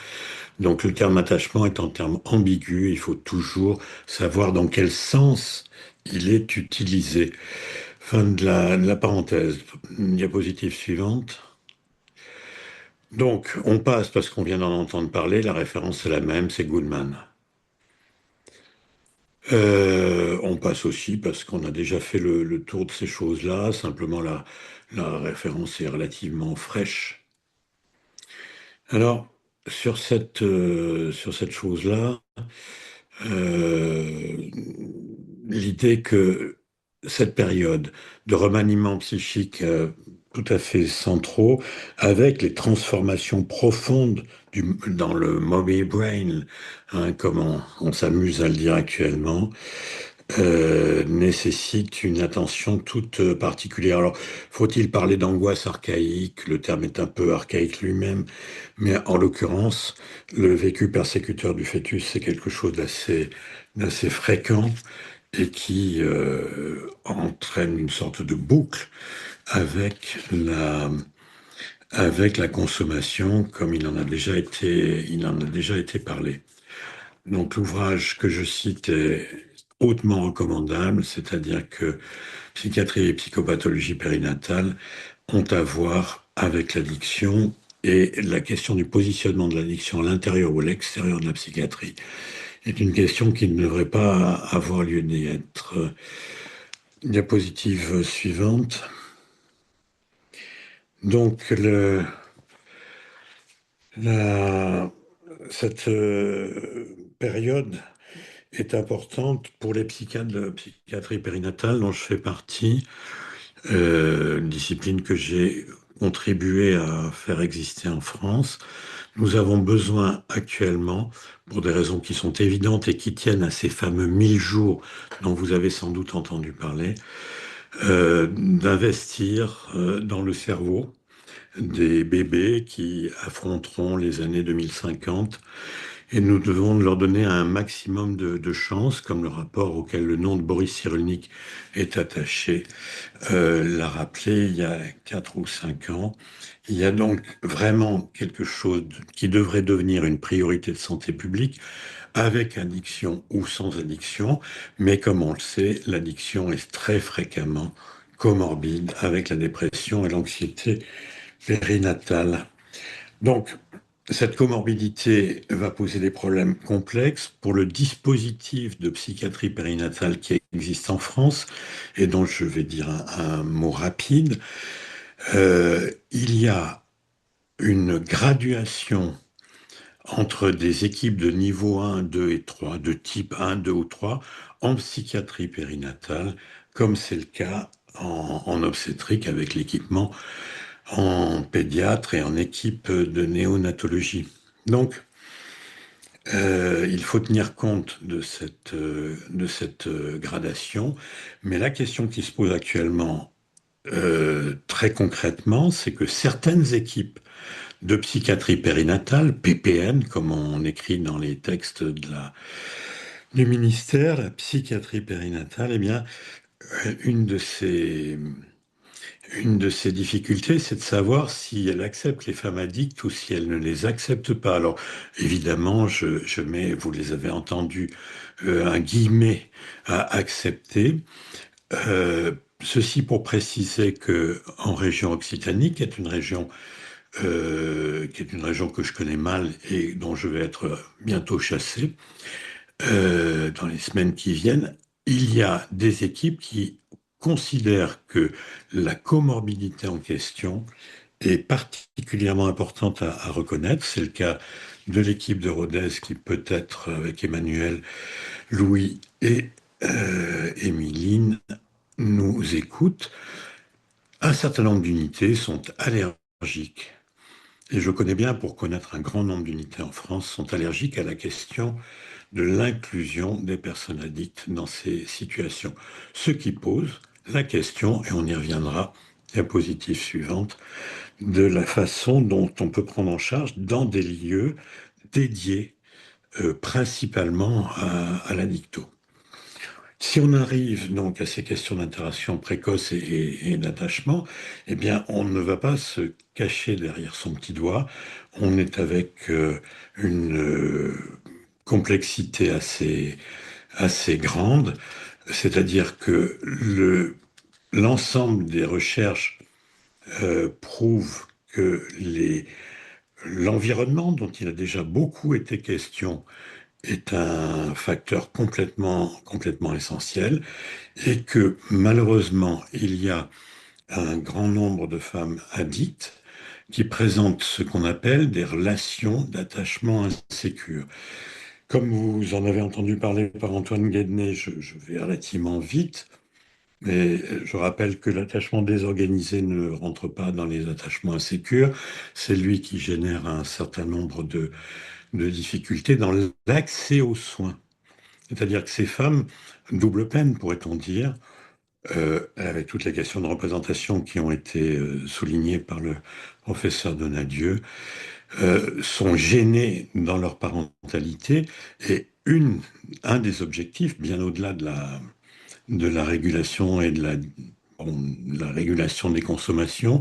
Donc le terme attachement est un terme ambigu, il faut toujours savoir dans quel sens il est utilisé. Fin de la parenthèse. Diapositive suivante. Donc on passe, parce qu'on vient d'en entendre parler, la référence est la même, c'est Goodman. On passe aussi parce qu'on a déjà fait le tour de ces choses-là, simplement la référence est relativement fraîche. Alors, sur cette chose-là, l'idée que cette période de remaniement psychique tout à fait centraux, avec les transformations profondes dans le mommy brain, hein, comme on s'amuse à le dire actuellement, nécessite une attention toute particulière. Alors, faut-il parler d'angoisse archaïque? Le terme est un peu archaïque lui-même, mais en l'occurrence, le vécu persécuteur du fœtus, c'est quelque chose d'assez fréquent et qui entraîne une sorte de boucle avec la consommation, comme il en a déjà été parlé. Donc l'ouvrage que je cite est hautement recommandable, c'est-à-dire que psychiatrie et psychopathologie périnatale ont à voir avec l'addiction et la question du positionnement de l'addiction à l'intérieur ou à l'extérieur de la psychiatrie est une question qui ne devrait pas avoir lieu d'être. Diapositive suivante. Donc, la- cette période est importante pour les psychiatres de psychiatrie périnatale dont je fais partie, une discipline que j'ai contribué à faire exister en France. Nous avons besoin actuellement, pour des raisons qui sont évidentes et qui tiennent à ces fameux 1000 jours dont vous avez sans doute entendu parler, d'investir dans le cerveau des bébés qui affronteront les années 2050 et nous devons leur donner un maximum de chances, comme le rapport auquel le nom de Boris Cyrulnik est attaché l'a rappelé il y a 4 ou 5 ans. Il y a donc vraiment quelque chose qui devrait devenir une priorité de santé publique, avec addiction ou sans addiction, mais comme on le sait, l'addiction est très fréquemment comorbide avec la dépression et l'anxiété périnatale. Donc, cette comorbidité va poser des problèmes complexes pour le dispositif de psychiatrie périnatale qui existe en France et dont je vais dire un mot rapide. Il y a une graduation entre des équipes de niveau 1, 2 et 3, de type 1, 2 ou 3, en psychiatrie périnatale, comme c'est le cas en obstétrique avec l'équipement en pédiatre et en équipe de néonatologie. Donc, il faut tenir compte de cette gradation, mais la question qui se pose actuellement, très concrètement, c'est que certaines équipes de psychiatrie périnatale, PPN, comme on écrit dans les textes du ministère, la psychiatrie périnatale, eh bien, une de ces difficultés, c'est de savoir si elle accepte les femmes addictes ou si elle ne les accepte pas. Alors, évidemment, je mets, vous les avez entendus, un guillemet à accepter. Ceci pour préciser que en région Occitanie, qui est une région que je connais mal et dont je vais être bientôt chassé, dans les semaines qui viennent, il y a des équipes qui considèrent que la comorbidité en question est particulièrement importante à reconnaître. C'est le cas de l'équipe de Rodez qui peut-être avec Emmanuel, Louis et Émiline nous écoute. Un certain nombre d'unités sont allergiques. Et je connais bien, pour connaître un grand nombre d'unités en France, sont allergiques à la question de l'inclusion des personnes addictes dans ces situations. Ce qui pose la question, et on y reviendra, diapositive suivante, de la façon dont on peut prendre en charge dans des lieux dédiés principalement à l'addicto. Si on arrive donc à ces questions d'interaction précoce et d'attachement, eh bien, on ne va pas se cacher derrière son petit doigt. On est avec une complexité assez grande, c'est-à-dire que l'ensemble des recherches prouvent que l'environnement, dont il a déjà beaucoup été question, est un facteur complètement essentiel et que malheureusement, il y a un grand nombre de femmes addictes qui présentent ce qu'on appelle des relations d'attachement insécures. comme vous en avez entendu parler par Antoine Guednet, je vais relativement vite, mais je rappelle que l'attachement désorganisé ne rentre pas dans les attachements insécures. C'est lui qui génère un certain nombre de difficultés dans l'accès aux soins. C'est-à-dire que ces femmes, double peine, pourrait-on dire, avec toutes les questions de représentation qui ont été soulignées par le professeur Donadieu, sont gênées dans leur parentalité. Et un des objectifs, bien au-delà de la régulation et de la régulation des consommations,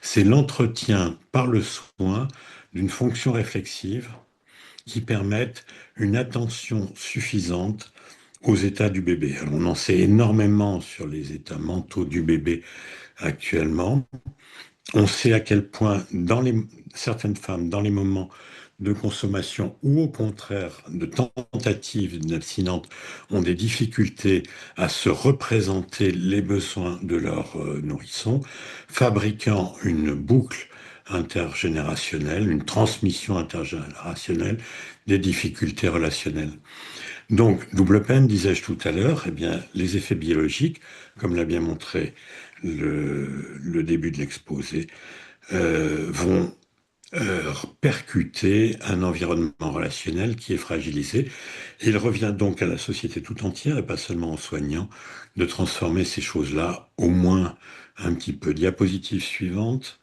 c'est l'entretien par le soin d'une fonction réflexive qui permette une attention suffisante aux états du bébé. Alors, on en sait énormément sur les états mentaux du bébé actuellement. On sait à quel point certaines femmes, dans les moments de consommation ou au contraire de tentatives d'abstinence, ont des difficultés à se représenter les besoins de leur nourrisson, fabriquant une boucle intergénérationnelle, une transmission intergénérationnelle des difficultés relationnelles. Donc, double peine, disais-je tout à l'heure, eh bien, les effets biologiques, comme l'a bien montré le début de l'exposé, vont percuter un environnement relationnel qui est fragilisé. Et il revient donc à la société tout entière, et pas seulement aux soignants, de transformer ces choses-là au moins un petit peu. Diapositive suivante.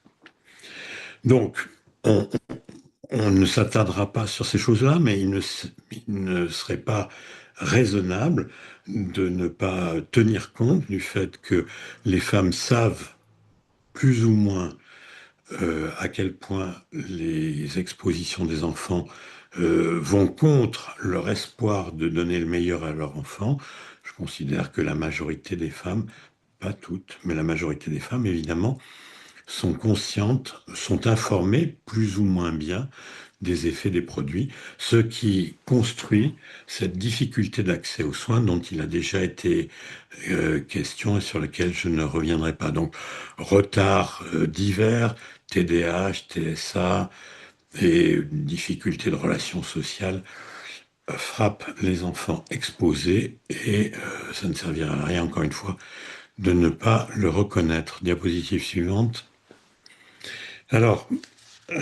Donc, on, on ne s'attardera pas sur ces choses-là, mais il ne serait pas raisonnable de ne pas tenir compte du fait que les femmes savent plus ou moins à quel point les expositions des enfants vont contre leur espoir de donner le meilleur à leur enfant. Je considère que la majorité des femmes, pas toutes, mais la majorité des femmes, évidemment, sont conscientes, sont informées plus ou moins bien des effets des produits, ce qui construit cette difficulté d'accès aux soins dont il a déjà été question et sur lequel je ne reviendrai pas. Donc, retard divers, TDAH, TSA et difficultés de relations sociales frappent les enfants exposés et ça ne servira à rien, encore une fois, de ne pas le reconnaître. Diapositive suivante. Alors,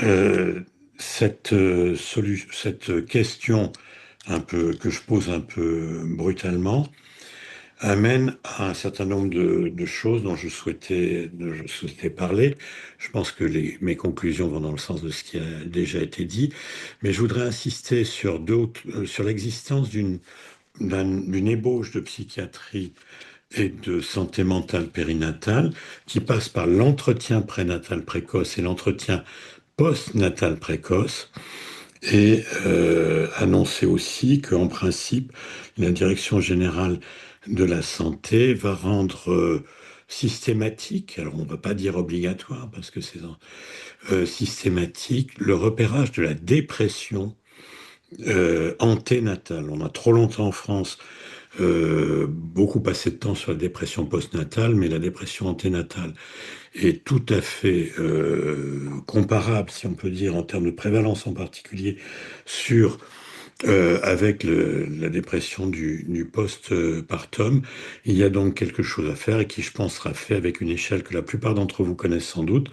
euh, cette question que je pose un peu brutalement amène à un certain nombre de choses dont je souhaitais parler. Je pense que mes conclusions vont dans le sens de ce qui a déjà été dit, mais je voudrais insister sur l'existence d'une ébauche de psychiatrie et de santé mentale périnatale qui passe par l'entretien prénatal précoce et l'entretien post-natal précoce, et annoncer aussi qu'en principe, la Direction générale de la santé va rendre systématique, alors on ne va pas dire obligatoire parce que c'est systématique, le repérage de la dépression anténatale. On a trop longtemps en France beaucoup passé de temps sur la dépression postnatale, mais la dépression anténatale est tout à fait comparable, si on peut dire, en termes de prévalence en particulier, avec la dépression du post-partum. Il y a donc quelque chose à faire et qui, je pense, sera fait avec une échelle que la plupart d'entre vous connaissent sans doute.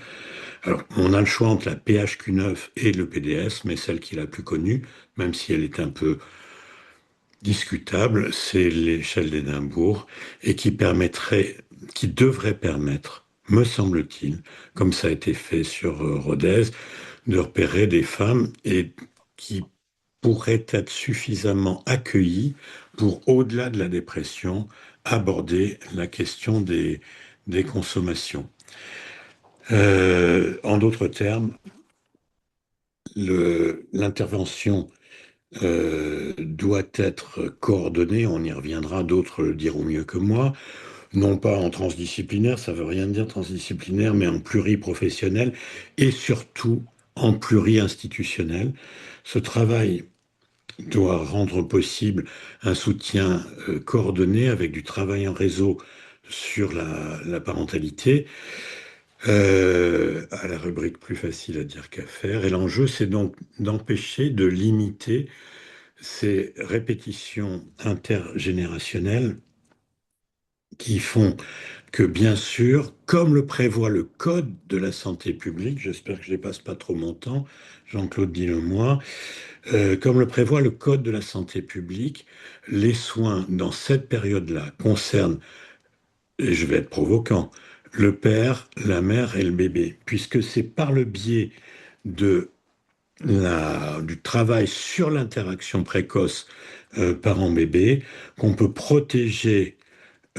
Alors, on a le choix entre la PHQ-9 et le PDS, mais celle qui est la plus connue, même si elle est un peu discutable, c'est l'échelle d'Édimbourg et qui devrait permettre, me semble-t-il, comme ça a été fait sur Rodez, de repérer des femmes et qui pourraient être suffisamment accueillies pour, au-delà de la dépression, aborder la question des consommations. En d'autres termes, l'intervention doit être coordonnée, on y reviendra, d'autres le diront mieux que moi, non pas en transdisciplinaire, ça veut rien dire transdisciplinaire, mais en pluriprofessionnel et surtout en pluri-institutionnel. Ce travail doit rendre possible un soutien coordonné avec du travail en réseau sur la parentalité, à la rubrique plus facile à dire qu'à faire. Et l'enjeu, c'est donc d'empêcher, de limiter ces répétitions intergénérationnelles qui font que, bien sûr, comme le prévoit le Code de la santé publique, j'espère que je ne dépasse pas trop mon temps, Jean-Claude dit le moi, comme le prévoit le Code de la santé publique, les soins dans cette période-là concernent, et je vais être provoquant, le père, la mère et le bébé, puisque c'est par le biais de du travail sur l'interaction précoce parent-bébé qu'on peut protéger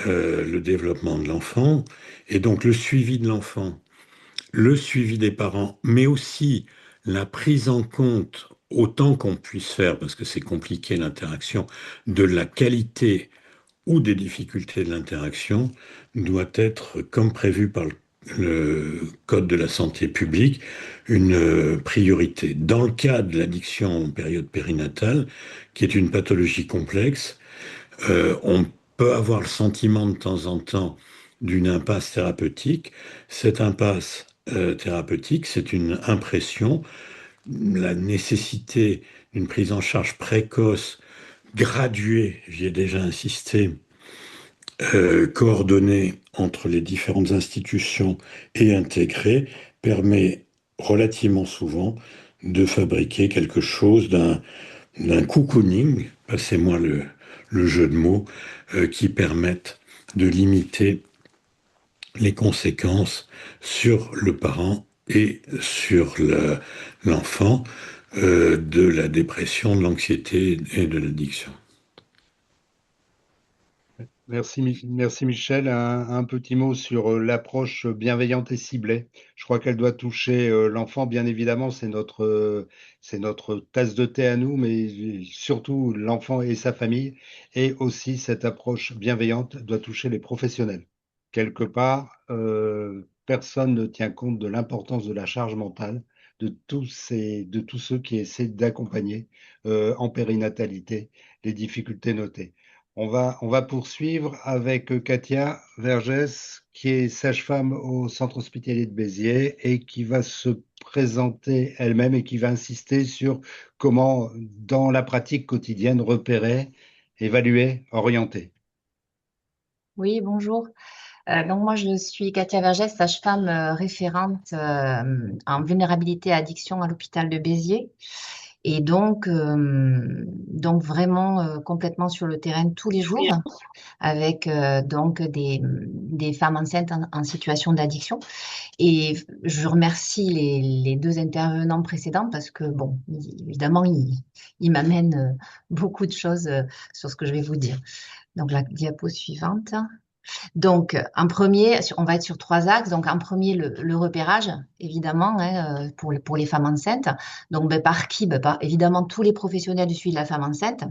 le développement de l'enfant et donc le suivi de l'enfant, le suivi des parents, mais aussi la prise en compte, autant qu'on puisse faire, parce que c'est compliqué l'interaction, de la qualité ou des difficultés de l'interaction, doit être, comme prévu par le Code de la santé publique, une priorité. Dans le cas de l'addiction en période périnatale, qui est une pathologie complexe, on peut avoir le sentiment de temps en temps d'une impasse thérapeutique. Cette impasse thérapeutique, c'est une impression, la nécessité d'une prise en charge précoce, graduée, j'y ai déjà insisté, coordonnée entre les différentes institutions et intégrée, permet relativement souvent de fabriquer quelque chose d'un cocooning, passez-moi le jeu de mots, qui permettent de limiter les conséquences sur le parent et sur l'enfant de la dépression, de l'anxiété et de l'addiction. Merci Michel. Un petit mot sur l'approche bienveillante et ciblée. Je crois qu'elle doit toucher l'enfant, bien évidemment, c'est notre tasse de thé à nous, mais surtout l'enfant et sa famille. Et aussi, cette approche bienveillante doit toucher les professionnels. Quelque part, personne ne tient compte de l'importance de la charge mentale de tous ceux qui essaient d'accompagner en périnatalité les difficultés notées. On va poursuivre avec Katia Vergès, qui est sage-femme au centre hospitalier de Béziers et qui va se présenter elle-même et qui va insister sur comment, dans la pratique quotidienne, repérer, évaluer, orienter. Oui, bonjour. Donc moi, je suis Katia Vergès, sage-femme référente en vulnérabilité à addiction à l'hôpital de Béziers. Et donc vraiment complètement sur le terrain tous les jours avec donc des femmes enceintes en situation d'addiction. Et je remercie les deux intervenants précédents parce que, bon, évidemment, ils m'amènent beaucoup de choses sur ce que je vais vous dire. Donc la diapo suivante. Donc, en premier, on va être sur 3 axes. Donc, en premier, le repérage, évidemment, hein, pour les femmes enceintes. Donc, par qui? Évidemment, tous les professionnels du suivi de la femme enceinte,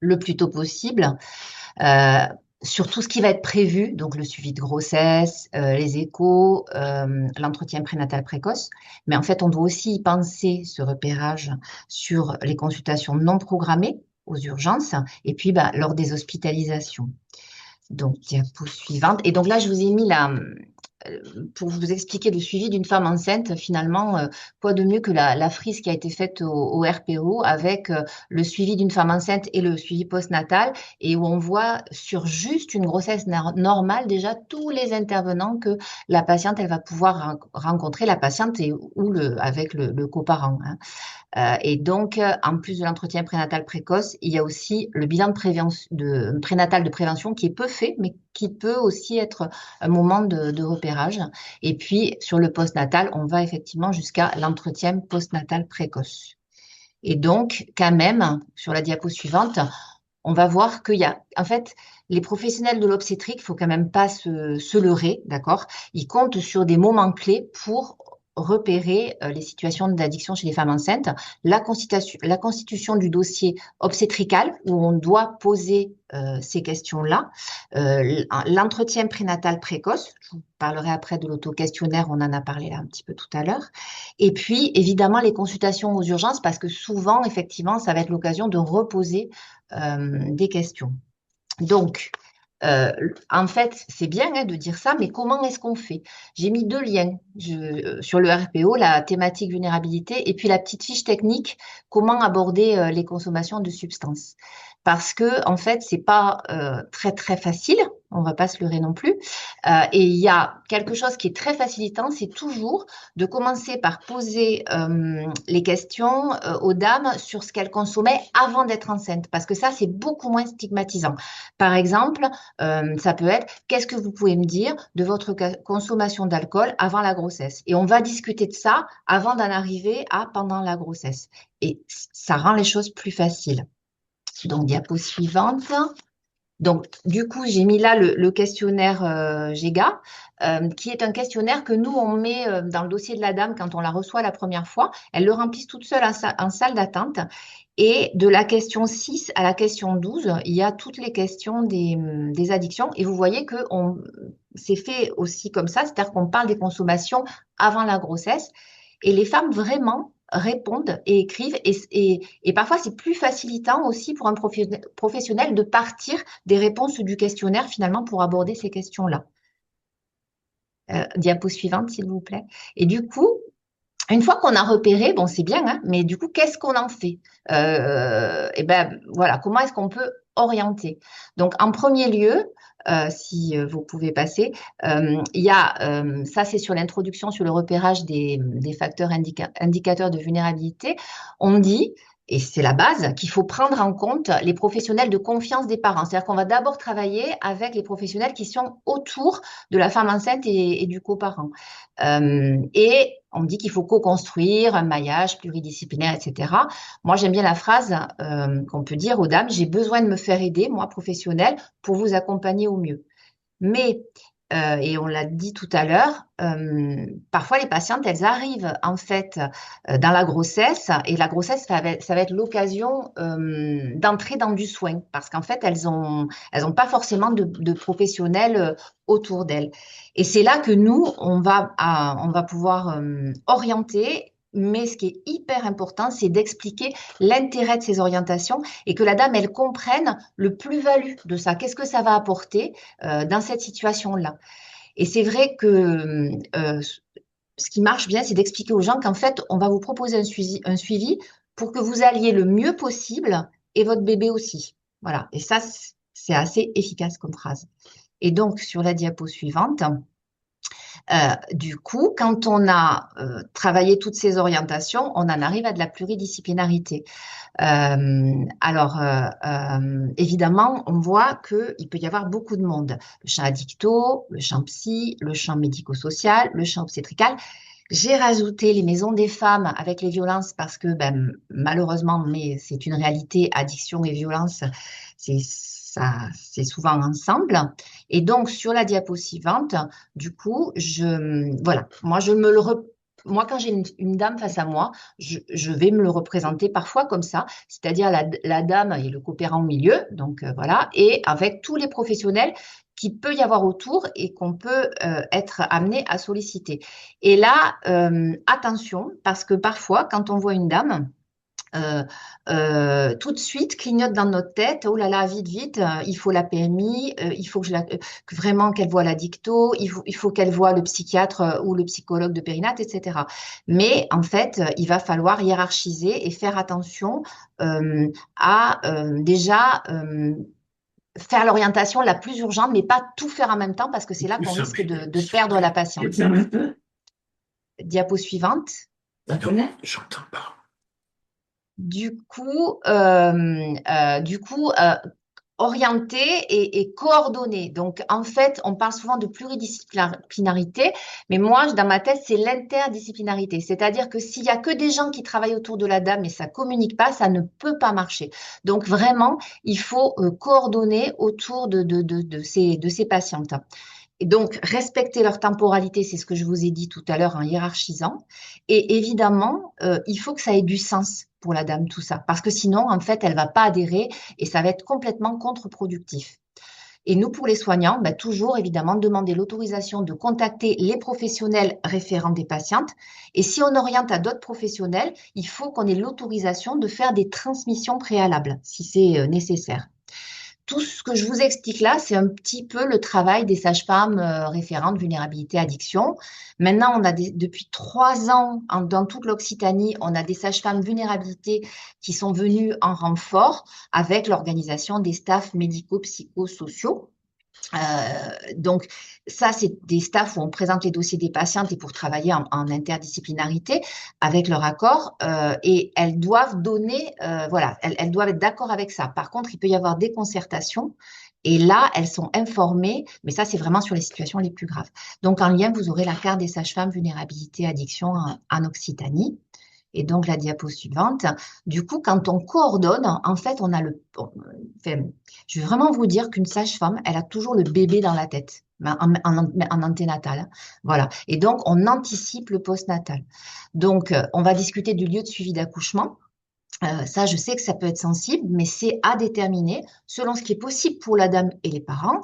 le plus tôt possible. Sur tout ce qui va être prévu, donc le suivi de grossesse, les échos, l'entretien prénatal précoce. Mais en fait, on doit aussi y penser, ce repérage, sur les consultations non programmées aux urgences et puis lors des hospitalisations. Donc, diapo suivante. Et donc là, je vous ai mis pour vous expliquer le suivi d'une femme enceinte, finalement, quoi de mieux que la frise qui a été faite au RPO avec le suivi d'une femme enceinte et le suivi postnatal, et où on voit sur juste une grossesse normale déjà tous les intervenants que la patiente, elle va pouvoir rencontrer, la patiente avec le coparent. Hein. Et donc, en plus de l'entretien prénatal précoce, il y a aussi le bilan prénatal de prévention qui est peu fait, mais qui peut aussi être un moment de repérage. Et puis, sur le postnatal, on va effectivement jusqu'à l'entretien postnatal précoce. Et donc, quand même, sur la diapo suivante, on va voir qu'il y a, en fait, les professionnels de l'obstétrique, il ne faut quand même pas se leurrer, d'accord? Ils comptent sur des moments clés pour repérer les situations d'addiction chez les femmes enceintes, la constitution du dossier obstétrical où on doit poser ces questions-là, l'entretien prénatal précoce, je vous parlerai après de l'auto-questionnaire, on en a parlé là un petit peu tout à l'heure, et puis évidemment les consultations aux urgences parce que souvent, effectivement, ça va être l'occasion de reposer des questions. Donc, En fait, c'est bien de dire ça, mais comment est-ce qu'on fait? J'ai mis 2 liens sur le RPO, la thématique vulnérabilité, et puis la petite fiche technique, comment aborder les consommations de substances. Parce que, en fait, c'est pas très, très facile, on va pas se leurrer non plus. Et il y a quelque chose qui est très facilitant, c'est toujours de commencer par poser les questions aux dames sur ce qu'elles consommaient avant d'être enceintes, parce que ça, c'est beaucoup moins stigmatisant. Par exemple, ça peut être, qu'est-ce que vous pouvez me dire de votre consommation d'alcool avant la grossesse? Et on va discuter de ça avant d'en arriver à pendant la grossesse. Et ça rend les choses plus faciles. Donc, diapo suivante. Donc, du coup, j'ai mis là le questionnaire GEGA, qui est un questionnaire que nous, on met dans le dossier de la dame quand on la reçoit la première fois. Elle le remplit toute seule en salle d'attente. Et de la question 6 à la question 12, il y a toutes les questions des addictions. Et vous voyez que c'est fait aussi comme ça, c'est-à-dire qu'on parle des consommations avant la grossesse. Et les femmes vraiment répondent et écrivent. Et parfois, c'est plus facilitant aussi pour un professionnel de partir des réponses du questionnaire finalement pour aborder ces questions-là. Diapo suivante, s'il vous plaît. Et du coup, une fois qu'on a repéré, bon, c'est bien, hein, mais du coup, qu'est-ce qu'on en fait? Et ben voilà, comment est-ce qu'on peut orienter? Donc, en premier lieu, si vous pouvez passer, il y a, ça c'est sur l'introduction, sur le repérage des facteurs indicateurs de vulnérabilité. On dit, et c'est la base, qu'il faut prendre en compte les professionnels de confiance des parents. C'est-à-dire qu'on va d'abord travailler avec les professionnels qui sont autour de la femme enceinte et du coparent. Et on dit qu'il faut co-construire un maillage pluridisciplinaire, etc. Moi, j'aime bien la phrase qu'on peut dire aux dames, j'ai besoin de me faire aider, moi, professionnelle, pour vous accompagner au mieux. Mais, et on l'a dit tout à l'heure, parfois les patientes, elles arrivent en fait dans la grossesse et la grossesse, ça va être l'occasion d'entrer dans du soin parce qu'en fait, elles ont pas forcément de professionnels autour d'elles. Et c'est là que nous, on va pouvoir orienter. Mais ce qui est hyper important, c'est d'expliquer l'intérêt de ces orientations et que la dame, elle comprenne le plus-value de ça. Qu'est-ce que ça va apporter dans cette situation-là? Et c'est vrai que ce qui marche bien, c'est d'expliquer aux gens qu'en fait, on va vous proposer un suivi pour que vous alliez le mieux possible et votre bébé aussi. Voilà. Et ça, c'est assez efficace comme phrase. Et donc, sur la diapo suivante, du coup, quand on a travaillé toutes ces orientations, on en arrive à de la pluridisciplinarité. Évidemment, on voit qu'il peut y avoir beaucoup de monde. Le champ addicto, le champ psy, le champ médico-social, le champ obstétrical. J'ai rajouté les maisons des femmes avec les violences parce que, malheureusement, mais c'est une réalité, addiction et violence, c'est souvent ensemble. Et donc, sur la diapo suivante, du coup, voilà, moi, quand j'ai une dame face à moi, je vais me le représenter parfois comme ça, c'est-à-dire la dame et le coopérant au milieu, donc voilà, et avec tous les professionnels qu'il peut y avoir autour et qu'on peut être amené à solliciter. Et là, attention, parce que parfois, quand on voit une dame, tout de suite clignote dans notre tête, oh là là, vite, vite, il faut la PMI, il faut que vraiment qu'elle voit la dicto, il faut qu'elle voit le psychiatre ou le psychologue de périnate, etc. Mais en fait, il va falloir hiérarchiser et faire attention à déjà faire l'orientation la plus urgente, mais pas tout faire en même temps parce que c'est là qu'on risque de perdre la patiente. Diapo suivante. J'entends pas. Du coup, orienter et coordonner. Donc, en fait, on parle souvent de pluridisciplinarité, mais moi, dans ma tête, c'est l'interdisciplinarité. C'est-à-dire que s'il y a que des gens qui travaillent autour de la dame et ça communique pas, ça ne peut pas marcher. Donc, vraiment, il faut coordonner autour de ces patientes. Et donc, respecter leur temporalité, c'est ce que je vous ai dit tout à l'heure en hiérarchisant. Et évidemment, il faut que ça ait du sens pour la dame, tout ça. Parce que sinon, en fait, elle ne va pas adhérer et ça va être complètement contre-productif. Et nous, pour les soignants, toujours, évidemment, demander l'autorisation de contacter les professionnels référents des patientes. Et si on oriente à d'autres professionnels, il faut qu'on ait l'autorisation de faire des transmissions préalables, si c'est nécessaire. tout ce que je vous explique là, c'est un petit peu le travail des sages-femmes référentes vulnérabilité addiction. Maintenant, on a depuis 3 ans, dans toute l'Occitanie, on a des sages-femmes vulnérabilité qui sont venues en renfort avec l'organisation des staffs médico-psychosociaux. Donc, ça, c'est des staffs où on présente les dossiers des patientes et pour travailler en interdisciplinarité avec leur accord. Et elles doivent donner, voilà, elles doivent être d'accord avec ça. Par contre, il peut y avoir des concertations. Et là, elles sont informées, mais ça, c'est vraiment sur les situations les plus graves. Donc, en lien, vous aurez la carte des sages-femmes vulnérabilité addiction en Occitanie. Et donc, la diapo suivante. Du coup, quand on coordonne, en fait, on a enfin, je vais vraiment vous dire qu'une sage-femme, elle a toujours le bébé dans la tête, en anténatal. Voilà. Et donc, on anticipe le postnatal. Donc, on va discuter du lieu de suivi d'accouchement. Ça, je sais que ça peut être sensible, mais c'est à déterminer selon ce qui est possible pour la dame et les parents,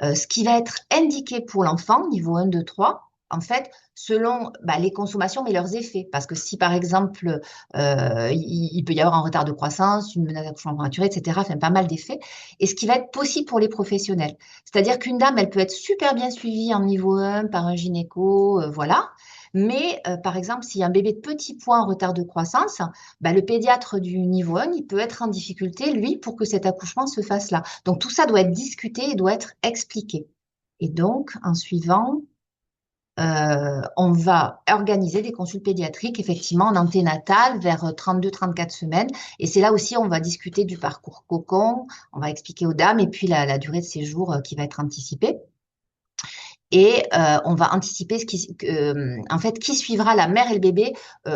ce qui va être indiqué pour l'enfant, niveau 1, 2, 3, en fait, selon les consommations, mais leurs effets. Parce que si, par exemple, il peut y avoir un retard de croissance, une menace d'accouchement prématuré, etc., enfin, pas mal d'effets, et ce qui va être possible pour les professionnels. C'est-à-dire qu'une dame, elle peut être super bien suivie en niveau 1 par un gynéco, voilà. Mais, par exemple, s'il y a un bébé de petit poids en retard de croissance, le pédiatre du niveau 1, il peut être en difficulté, lui, pour que cet accouchement se fasse là. Donc, tout ça doit être discuté et doit être expliqué. Et donc, en suivant, on va organiser des consultes pédiatriques, effectivement, en anténatal, vers 32-34 semaines. Et c'est là aussi, on va discuter du parcours cocon, on va expliquer aux dames, et puis la durée de séjour qui va être anticipée. Et on va anticiper en fait, qui suivra la mère et le bébé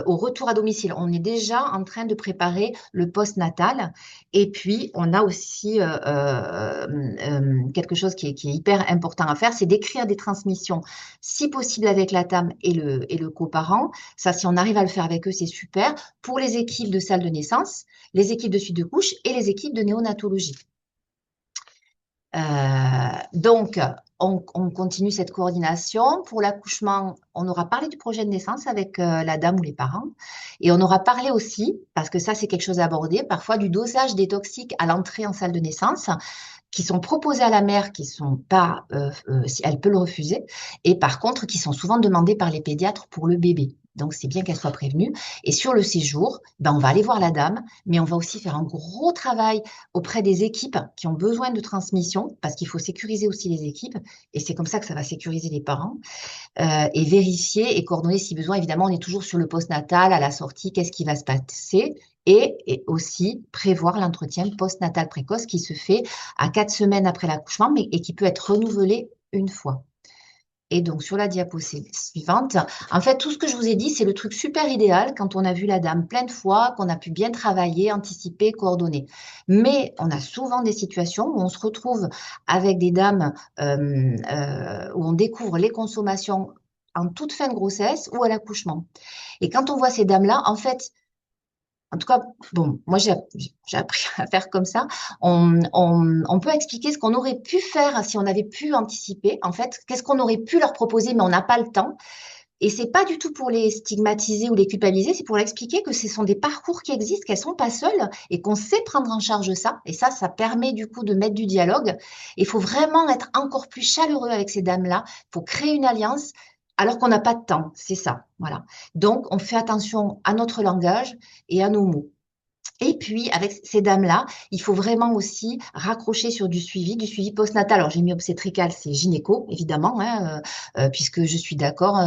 au retour à domicile. On est déjà en train de préparer le postnatal. Et puis, on a aussi quelque chose qui est hyper important à faire, c'est d'écrire des transmissions, si possible avec la dame et le coparent. Ça, si on arrive à le faire avec eux, c'est super. Pour les équipes de salle de naissance, les équipes de suite de couche et les équipes de néonatologie. Donc, on continue cette coordination. Pour l'accouchement, on aura parlé du projet de naissance avec la dame ou les parents. Et on aura parlé aussi, parce que ça, c'est quelque chose à aborder, parfois du dosage des toxiques à l'entrée en salle de naissance, qui sont proposés à la mère, qui sont pas, si elle peut le refuser, et par contre, qui sont souvent demandés par les pédiatres pour le bébé. Donc, c'est bien qu'elle soit prévenue. Et sur le séjour, on va aller voir la dame, mais on va aussi faire un gros travail auprès des équipes qui ont besoin de transmission, parce qu'il faut sécuriser aussi les équipes, et c'est comme ça que ça va sécuriser les parents, et vérifier et coordonner si besoin. Évidemment, on est toujours sur le postnatal, à la sortie, qu'est-ce qui va se passer, et aussi prévoir l'entretien postnatal précoce qui se fait à 4 semaines après l'accouchement, et qui peut être renouvelé une fois. Et donc, sur la diapo suivante, en fait, tout ce que je vous ai dit, c'est le truc super idéal quand on a vu la dame plein de fois, qu'on a pu bien travailler, anticiper, coordonner. Mais on a souvent des situations où on se retrouve avec des dames où on découvre les consommations en toute fin de grossesse ou à l'accouchement. Et quand on voit ces dames-là, en fait, en tout cas, bon, moi j'ai appris à faire comme ça. On peut expliquer ce qu'on aurait pu faire si on avait pu anticiper. En fait, qu'est-ce qu'on aurait pu leur proposer, mais on n'a pas le temps. Et c'est pas du tout pour les stigmatiser ou les culpabiliser, c'est pour leur expliquer que ce sont des parcours qui existent, qu'elles sont pas seules et qu'on sait prendre en charge ça. Et ça permet du coup de mettre du dialogue. Il faut vraiment être encore plus chaleureux avec ces dames-là. Il faut créer une alliance. Alors qu'on n'a pas de temps, c'est ça, voilà. Donc, on fait attention à notre langage et à nos mots. Et puis, avec ces dames-là, il faut vraiment aussi raccrocher sur du suivi postnatal. Alors, j'ai mis obstétrical, c'est gynéco, évidemment, hein, puisque je suis d'accord,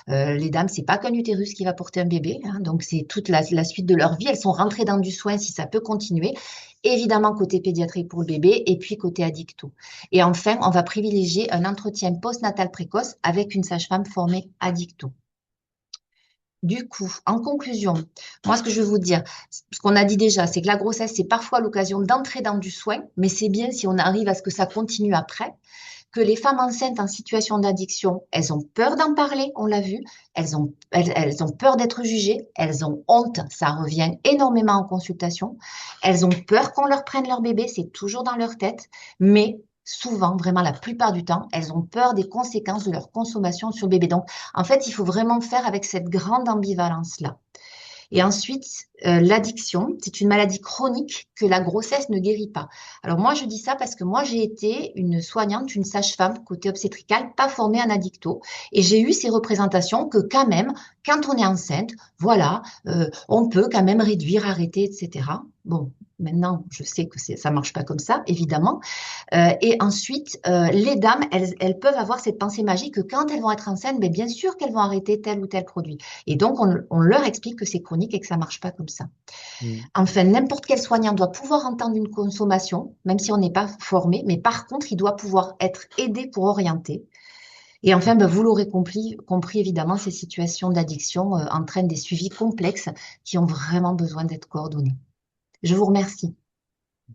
les dames, c'est pas qu'un utérus qui va porter un bébé, hein, donc c'est toute la suite de leur vie. Elles sont rentrées dans du soin si ça peut continuer. Évidemment, côté pédiatrique pour le bébé, et puis côté addicto. Et enfin, on va privilégier un entretien postnatal précoce avec une sage-femme formée addicto. Du coup, en conclusion, moi, ce que je veux vous dire, ce qu'on a dit déjà, c'est que la grossesse, c'est parfois l'occasion d'entrer dans du soin, mais c'est bien si on arrive à ce que ça continue après, que les femmes enceintes en situation d'addiction, elles ont peur d'en parler, on l'a vu, elles ont peur d'être jugées, elles ont honte, ça revient énormément en consultation, elles ont peur qu'on leur prenne leur bébé, c'est toujours dans leur tête, mais souvent, vraiment la plupart du temps, elles ont peur des conséquences de leur consommation sur le bébé. Donc, en fait, il faut vraiment faire avec cette grande ambivalence-là. Et ensuite, l'addiction, c'est une maladie chronique que la grossesse ne guérit pas. Alors moi, je dis ça parce que moi, j'ai été une soignante, une sage-femme côté obstétrical, pas formée en addicto. Et j'ai eu ces représentations que quand même, quand on est enceinte, voilà, on peut quand même réduire, arrêter, etc. Bon, maintenant, je sais que ça marche pas comme ça, évidemment. Et ensuite, les dames, elles peuvent avoir cette pensée magique que quand elles vont être enceintes, mais bien sûr qu'elles vont arrêter tel ou tel produit. Et donc, on leur explique que c'est chronique et que ça marche pas comme ça. Enfin, n'importe quel soignant doit pouvoir entendre une consommation, même si on n'est pas formé, mais par contre, il doit pouvoir être aidé pour orienter. Et enfin, ben, vous l'aurez compris, évidemment, ces situations d'addiction entraînent des suivis complexes qui ont vraiment besoin d'être coordonnés. Je vous remercie.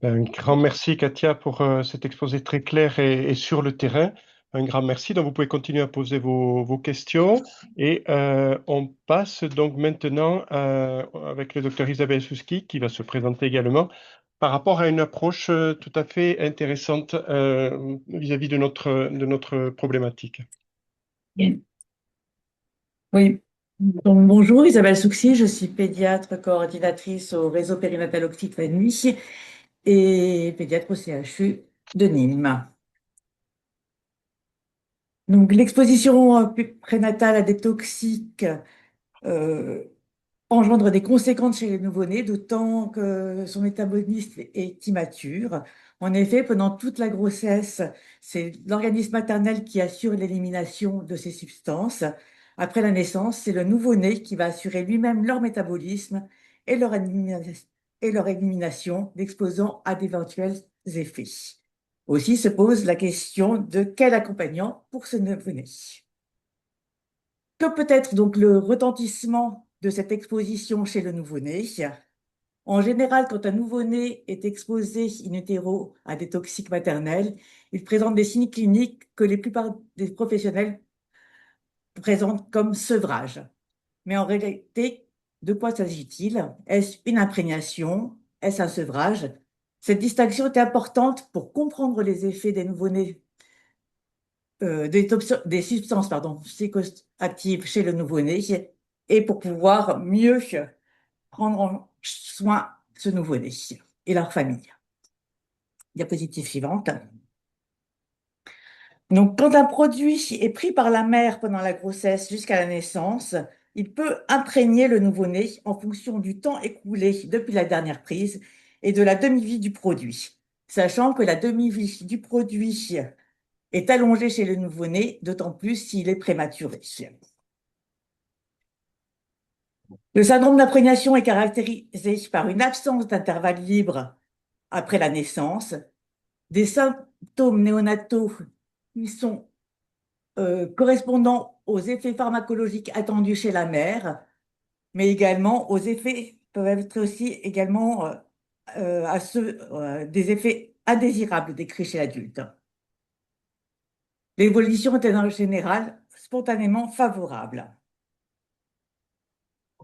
Un grand merci, Katia, pour cet exposé très clair et sur le terrain. Un grand merci. Donc, vous pouvez continuer à poser vos questions. Et on passe donc maintenant avec le docteur Isabelle Souski, qui va se présenter également par rapport à une approche tout à fait intéressante vis-à-vis de notre problématique. Oui. Donc, bonjour, Isabelle Souxy, je suis pédiatre coordinatrice au réseau périnatal Occitanie et pédiatre au CHU de Nîmes. Donc, l'exposition prénatale à des toxiques engendre des conséquences chez les nouveau-nés, d'autant que son métabolisme est immature. En effet, pendant toute la grossesse, c'est l'organisme maternel qui assure l'élimination de ces substances. Après la naissance, c'est le nouveau-né qui va assurer lui-même leur métabolisme et leur élimination, l'exposant à d'éventuels effets. Aussi se pose la question de quel accompagnant pour ce nouveau-né. Que peut être donc le retentissement de cette exposition chez le nouveau-né? En général, quand un nouveau-né est exposé in utero à des toxiques maternels, il présente des signes cliniques que la plupart des professionnels présentent comme sevrage. Mais en réalité, de quoi s'agit-il? Est-ce une imprégnation? Est-ce un sevrage? Cette distinction est importante pour comprendre les effets des nouveau-nés des substances psychoactives chez le nouveau-né et pour pouvoir mieux prendre en soin ce nouveau-né et leur famille. Diapositive suivante. Donc, quand un produit est pris par la mère pendant la grossesse jusqu'à la naissance, il peut imprégner le nouveau-né en fonction du temps écoulé depuis la dernière prise et de la demi-vie du produit, sachant que la demi-vie du produit est allongé chez le nouveau-né, d'autant plus s'il est prématuré. Le syndrome d'imprégnation est caractérisé par une absence d'intervalle libre après la naissance, des symptômes néonataux qui sont correspondant aux effets pharmacologiques attendus chez la mère, mais également aux effets, peuvent être aussi également des effets indésirables décrits chez l'adulte. L'évolution est en général spontanément favorable.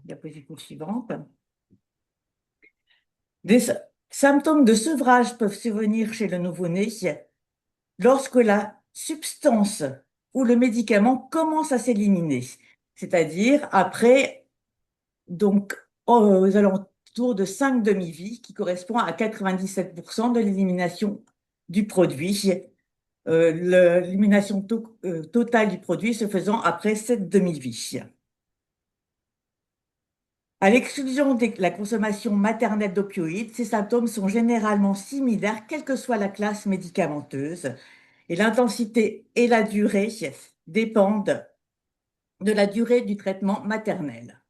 Diapositive suivante. Des symptômes de sevrage peuvent survenir chez le nouveau-né lorsque la substance ou le médicament commence à s'éliminer, c'est-à-dire après, donc, aux alentours de 5 demi-vies, qui correspond à 97% de l'élimination du produit. L'élimination totale du produit se faisant après 7 demi-vies. À l'exclusion de la consommation maternelle d'opioïdes, ces symptômes sont généralement similaires, quelle que soit la classe médicamenteuse, et l'intensité et la durée dépendent de la durée du traitement maternel.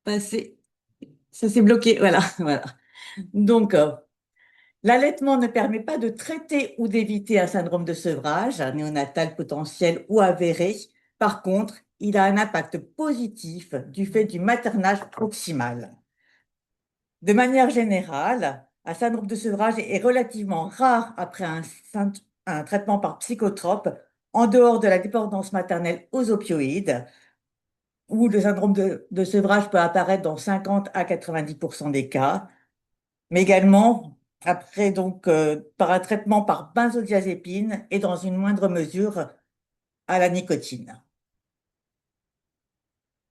Ça s'est bloqué, voilà. Donc, l'allaitement ne permet pas de traiter ou d'éviter un syndrome de sevrage, un néonatal potentiel ou avéré. Par contre, il a un impact positif du fait du maternage proximal. De manière générale, un syndrome de sevrage est relativement rare après un traitement par psychotrope en dehors de la dépendance maternelle aux opioïdes, où le syndrome de sevrage peut apparaître dans 50 à 90% des cas, mais également après donc par un traitement par benzodiazépine et dans une moindre mesure à la nicotine.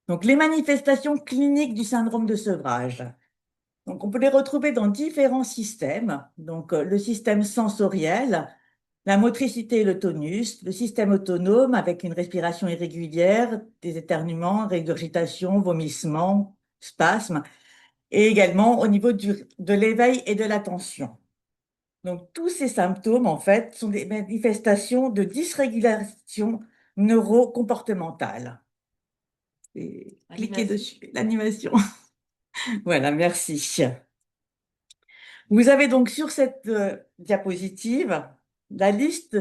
Donc les manifestations cliniques du syndrome de sevrage. Donc on peut les retrouver dans différents systèmes. Donc le système sensoriel, la motricité et le tonus, le système autonome avec une respiration irrégulière, des éternuements, régurgitation, vomissements, spasmes, et également au niveau de l'éveil et de l'attention. Donc, tous ces symptômes, en fait, sont des manifestations de dysrégulation neurocomportementale. Et cliquez dessus, l'animation. Voilà, merci. Vous avez donc sur cette diapositive la liste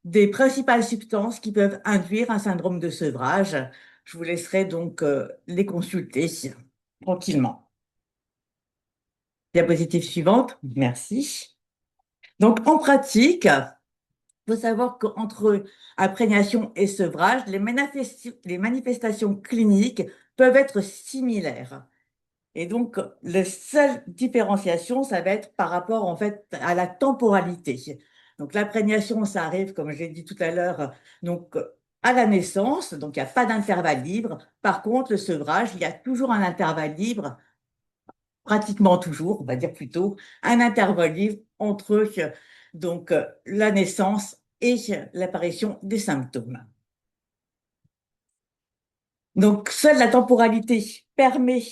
des principales substances qui peuvent induire un syndrome de sevrage. Je vous laisserai donc les consulter tranquillement. Diapositive suivante. Merci. Donc, en pratique, il faut savoir qu'entre imprégnation et sevrage, les manifestations cliniques peuvent être similaires. Et donc, la seule différenciation, ça va être par rapport, en fait, à la temporalité. Donc, l'imprégnation, ça arrive, comme j'ai dit tout à l'heure, donc, à la naissance. Donc, il n'y a pas d'intervalle libre. Par contre, le sevrage, il y a toujours un intervalle libre, pratiquement toujours, on va dire plutôt, un intervalle libre entre, donc, la naissance et l'apparition des symptômes. Donc, seule la temporalité permet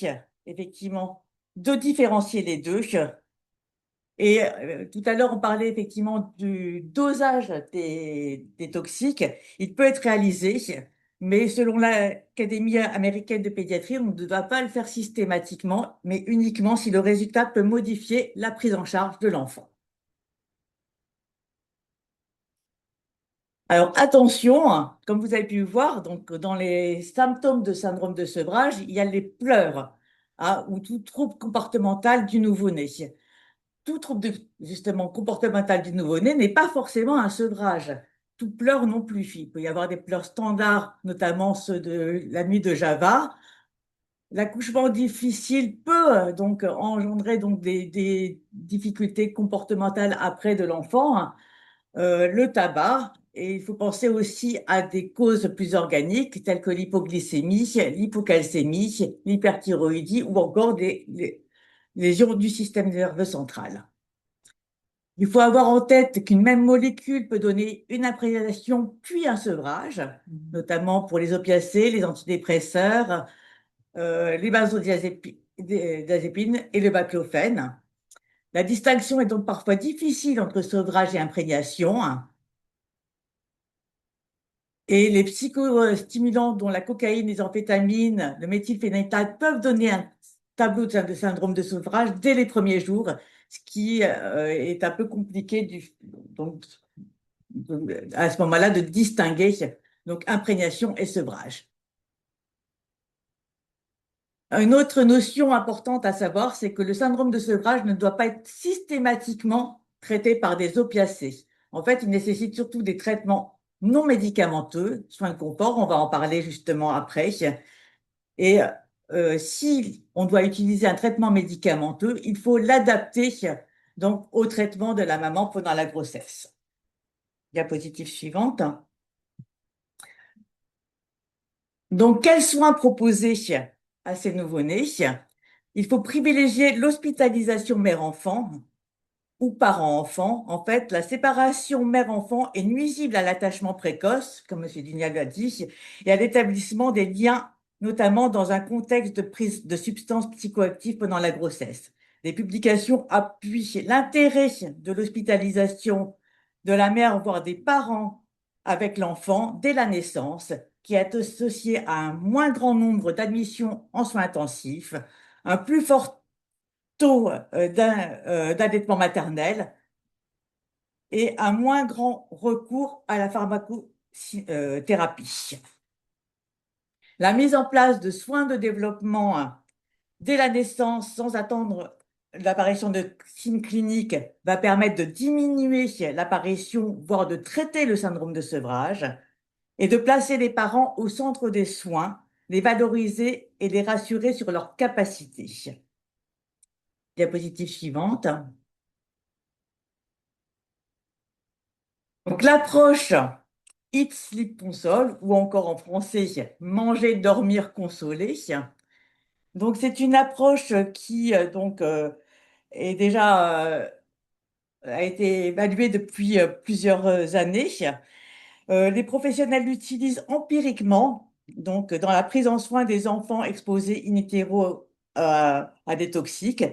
effectivement de différencier les deux. Et tout à l'heure, on parlait effectivement du dosage des toxiques. Il peut être réalisé, mais selon l'Académie américaine de pédiatrie, on ne doit pas le faire systématiquement, mais uniquement si le résultat peut modifier la prise en charge de l'enfant. Alors attention, hein, comme vous avez pu voir, donc dans les symptômes de syndrome de sevrage, il y a les pleurs, hein, ou tout trouble comportemental du nouveau-né. Tout trouble justement comportemental du nouveau-né n'est pas forcément un sevrage. Tout pleur non plus. Il peut y avoir des pleurs standards, notamment ceux de la nuit de Java. L'accouchement difficile peut donc engendrer donc des difficultés comportementales après de l'enfant, hein. Le tabac, et il faut penser aussi à des causes plus organiques telles que l'hypoglycémie, l'hypocalcémie, l'hyperthyroïdie ou encore des lésions du système nerveux central. Il faut avoir en tête qu'une même molécule peut donner une imprégnation puis un sevrage, notamment pour les opiacés, les antidépresseurs, les benzodiazépines et le baclofène. La distinction est donc parfois difficile entre sevrage et imprégnation. Et les psychostimulants, dont la cocaïne, les amphétamines, le méthylphénidate, peuvent donner un tableau de syndrome de sevrage dès les premiers jours, ce qui est un peu compliqué donc, à ce moment-là de distinguer donc imprégnation et sevrage. Une autre notion importante à savoir, c'est que le syndrome de sevrage ne doit pas être systématiquement traité par des opiacés. En fait, il nécessite surtout des traitements non médicamenteux, soins de confort, on va en parler justement après. Et si on doit utiliser un traitement médicamenteux, il faut l'adapter donc au traitement de la maman pendant la grossesse. Diapositive suivante. Donc, quels soins proposer à ces nouveau-nés? Il faut privilégier l'hospitalisation mère-enfant ou parent-enfant. En fait, la séparation mère-enfant est nuisible à l'attachement précoce, comme M. Dignal l'a dit, et à l'établissement des liens, notamment dans un contexte de prise de substances psychoactives pendant la grossesse. Les publications appuient l'intérêt de l'hospitalisation de la mère, voire des parents, avec l'enfant dès la naissance, qui est associé à un moins grand nombre d'admissions en soins intensifs, un plus fort taux d'allaitement maternel et un moins grand recours à la pharmacothérapie. La mise en place de soins de développement dès la naissance, sans attendre l'apparition de signes cliniques, va permettre de diminuer l'apparition, voire de traiter le syndrome de sevrage, et de placer les parents au centre des soins, les valoriser et les rassurer sur leurs capacités. Diapositive suivante. Donc l'approche Eat, Sleep, Console, ou encore en français Manger, dormir, consoler. Donc c'est une approche qui est déjà a été évaluée depuis plusieurs années. Les professionnels l'utilisent empiriquement, donc dans la prise en soin des enfants exposés in utero à des toxiques.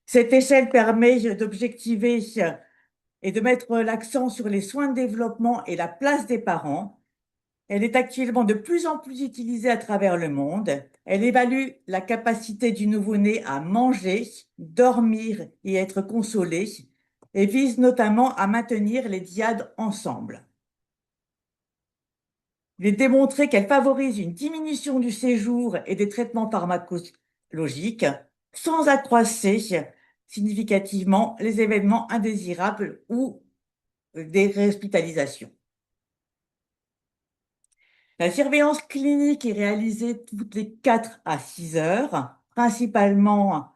Cette échelle permet d'objectiver et de mettre l'accent sur les soins de développement et la place des parents. Elle est actuellement de plus en plus utilisée à travers le monde. Elle évalue la capacité du nouveau-né à manger, dormir et être consolé et vise notamment à maintenir les dyades ensemble. Il est démontré qu'elle favorise une diminution du séjour et des traitements pharmacologiques sans accroître significativement les événements indésirables ou des réhospitalisations. La surveillance clinique est réalisée toutes les 4 à 6 heures, principalement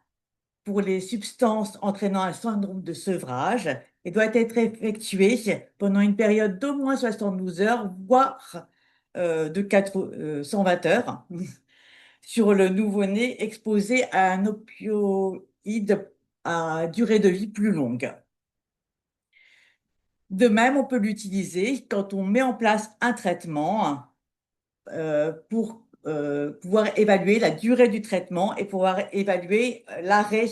pour les substances entraînant un syndrome de sevrage, et doit être effectuée pendant une période d'au moins 72 heures, voire de 420 heures, sur le nouveau-né exposé à un opioïde à durée de vie plus longue. De même, on peut l'utiliser quand on met en place un traitement pour pouvoir évaluer la durée du traitement et pouvoir évaluer l'arrêt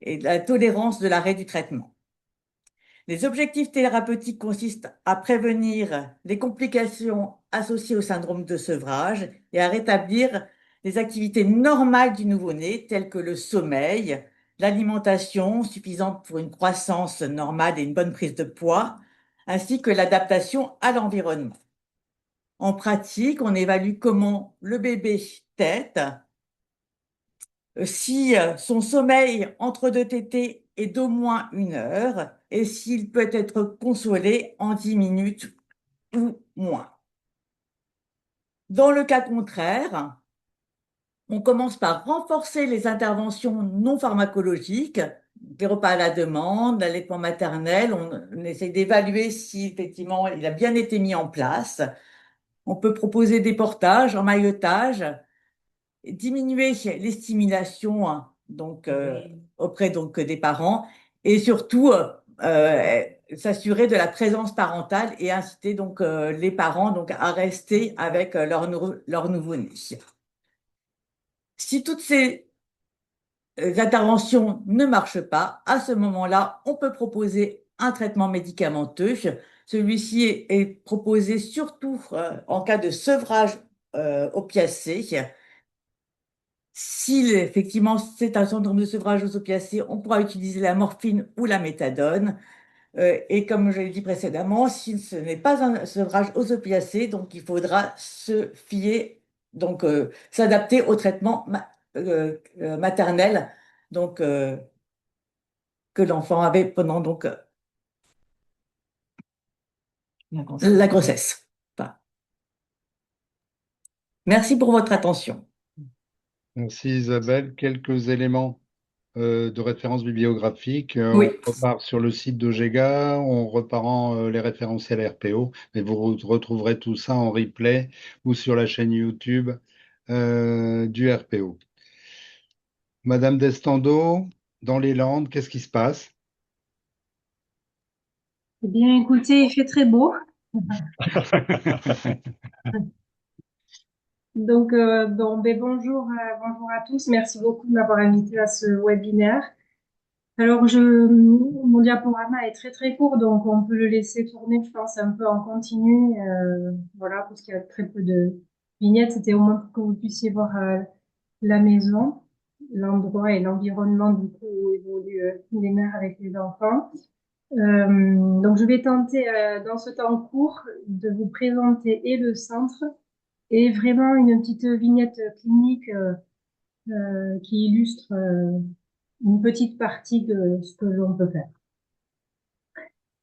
et la tolérance de l'arrêt du traitement. Les objectifs thérapeutiques consistent à prévenir les complications associées au syndrome de sevrage et à rétablir les activités normales du nouveau-né, telles que le sommeil, l'alimentation suffisante pour une croissance normale et une bonne prise de poids, ainsi que l'adaptation à l'environnement. En pratique, on évalue comment le bébé tète, si son sommeil entre 2 tétées est d'au moins 1 heure et s'il peut être consolé en 10 minutes ou moins. Dans le cas contraire, on commence par renforcer les interventions non pharmacologiques, les repas à la demande, l'allaitement maternel. On essaie d'évaluer si effectivement il a bien été mis en place. On peut proposer des portages, emmaillotage, diminuer les stimulations auprès des parents et surtout s'assurer de la présence parentale et inciter les parents à rester avec leur nouveau-né. Si toutes ces interventions ne marchent pas, à ce moment-là, on peut proposer un traitement médicamenteux. Celui-ci est proposé surtout en cas de sevrage opiacé. Si effectivement c'est un syndrome de sevrage aux opiacés, on pourra utiliser la morphine ou la méthadone. Et comme je l'ai dit précédemment, si ce n'est pas un sevrage aux opiacés, donc il faudra se fier, s'adapter au traitement maternel que l'enfant avait pendant la grossesse. Enfin, merci pour votre attention. Merci Isabelle. Quelques éléments de référence bibliographique. Oui. On repart sur le site d'OGEGA, on repart les référentiels RPO, mais vous retrouverez tout ça en replay ou sur la chaîne YouTube du RPO. Madame Destando, dans les Landes, qu'est-ce qui se passe? Eh bien, écoutez, il fait très beau. Donc, bonjour, bonjour à tous. Merci beaucoup de m'avoir invité à ce webinaire. Alors, mon diaporama est très très court, donc on peut le laisser tourner, je pense, un peu en continu. Voilà, parce qu'il y a très peu de vignettes. C'était au moins pour que vous puissiez voir la maison, l'endroit et l'environnement du coup où évoluent les mères avec les enfants. Donc, je vais tenter dans ce temps court de vous présenter et le centre et vraiment une petite vignette clinique qui illustre une petite partie de ce que l'on peut faire.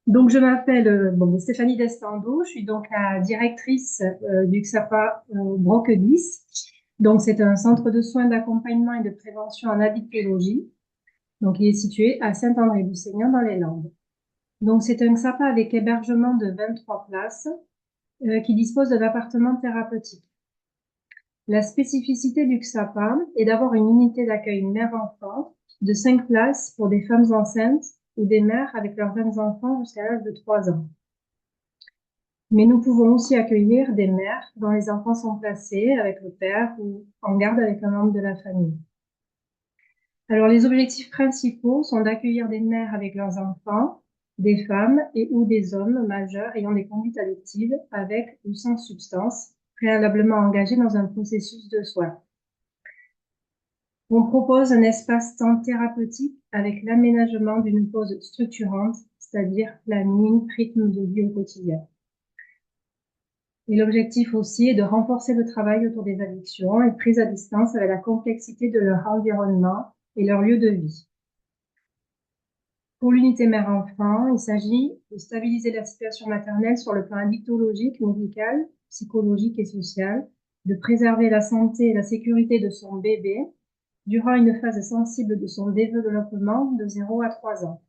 Donc, je m'appelle Stéphanie Destando, je suis donc la directrice du XAPA Broc 10. Donc, c'est un centre de soins d'accompagnement et de prévention en addictologie. Donc, il est situé à Saint-André-du-Seigneur dans les Landes. Donc, c'est un XAPA avec hébergement de 23 places qui dispose d'un appartement thérapeutique. La spécificité du XAPA est d'avoir une unité d'accueil mère-enfant de 5 places pour des femmes enceintes ou des mères avec leurs jeunes enfants jusqu'à l'âge de 3 ans. Mais nous pouvons aussi accueillir des mères dont les enfants sont placés avec le père ou en garde avec un membre de la famille. Alors, les objectifs principaux sont d'accueillir des mères avec leurs enfants, des femmes et ou des hommes majeurs ayant des conduites addictives avec ou sans substance, préalablement engagés dans un processus de soins. On propose un espace-temps thérapeutique avec l'aménagement d'une pause structurante, c'est-à-dire planning, rythme de vie au quotidien. Et l'objectif aussi est de renforcer le travail autour des addictions et prise à distance avec la complexité de leur environnement et leur lieu de vie. Pour l'unité mère-enfant, il s'agit de stabiliser la situation maternelle sur le plan addictologique, médical, psychologique et social, de préserver la santé et la sécurité de son bébé durant une phase sensible de son développement de 0 à 3 ans.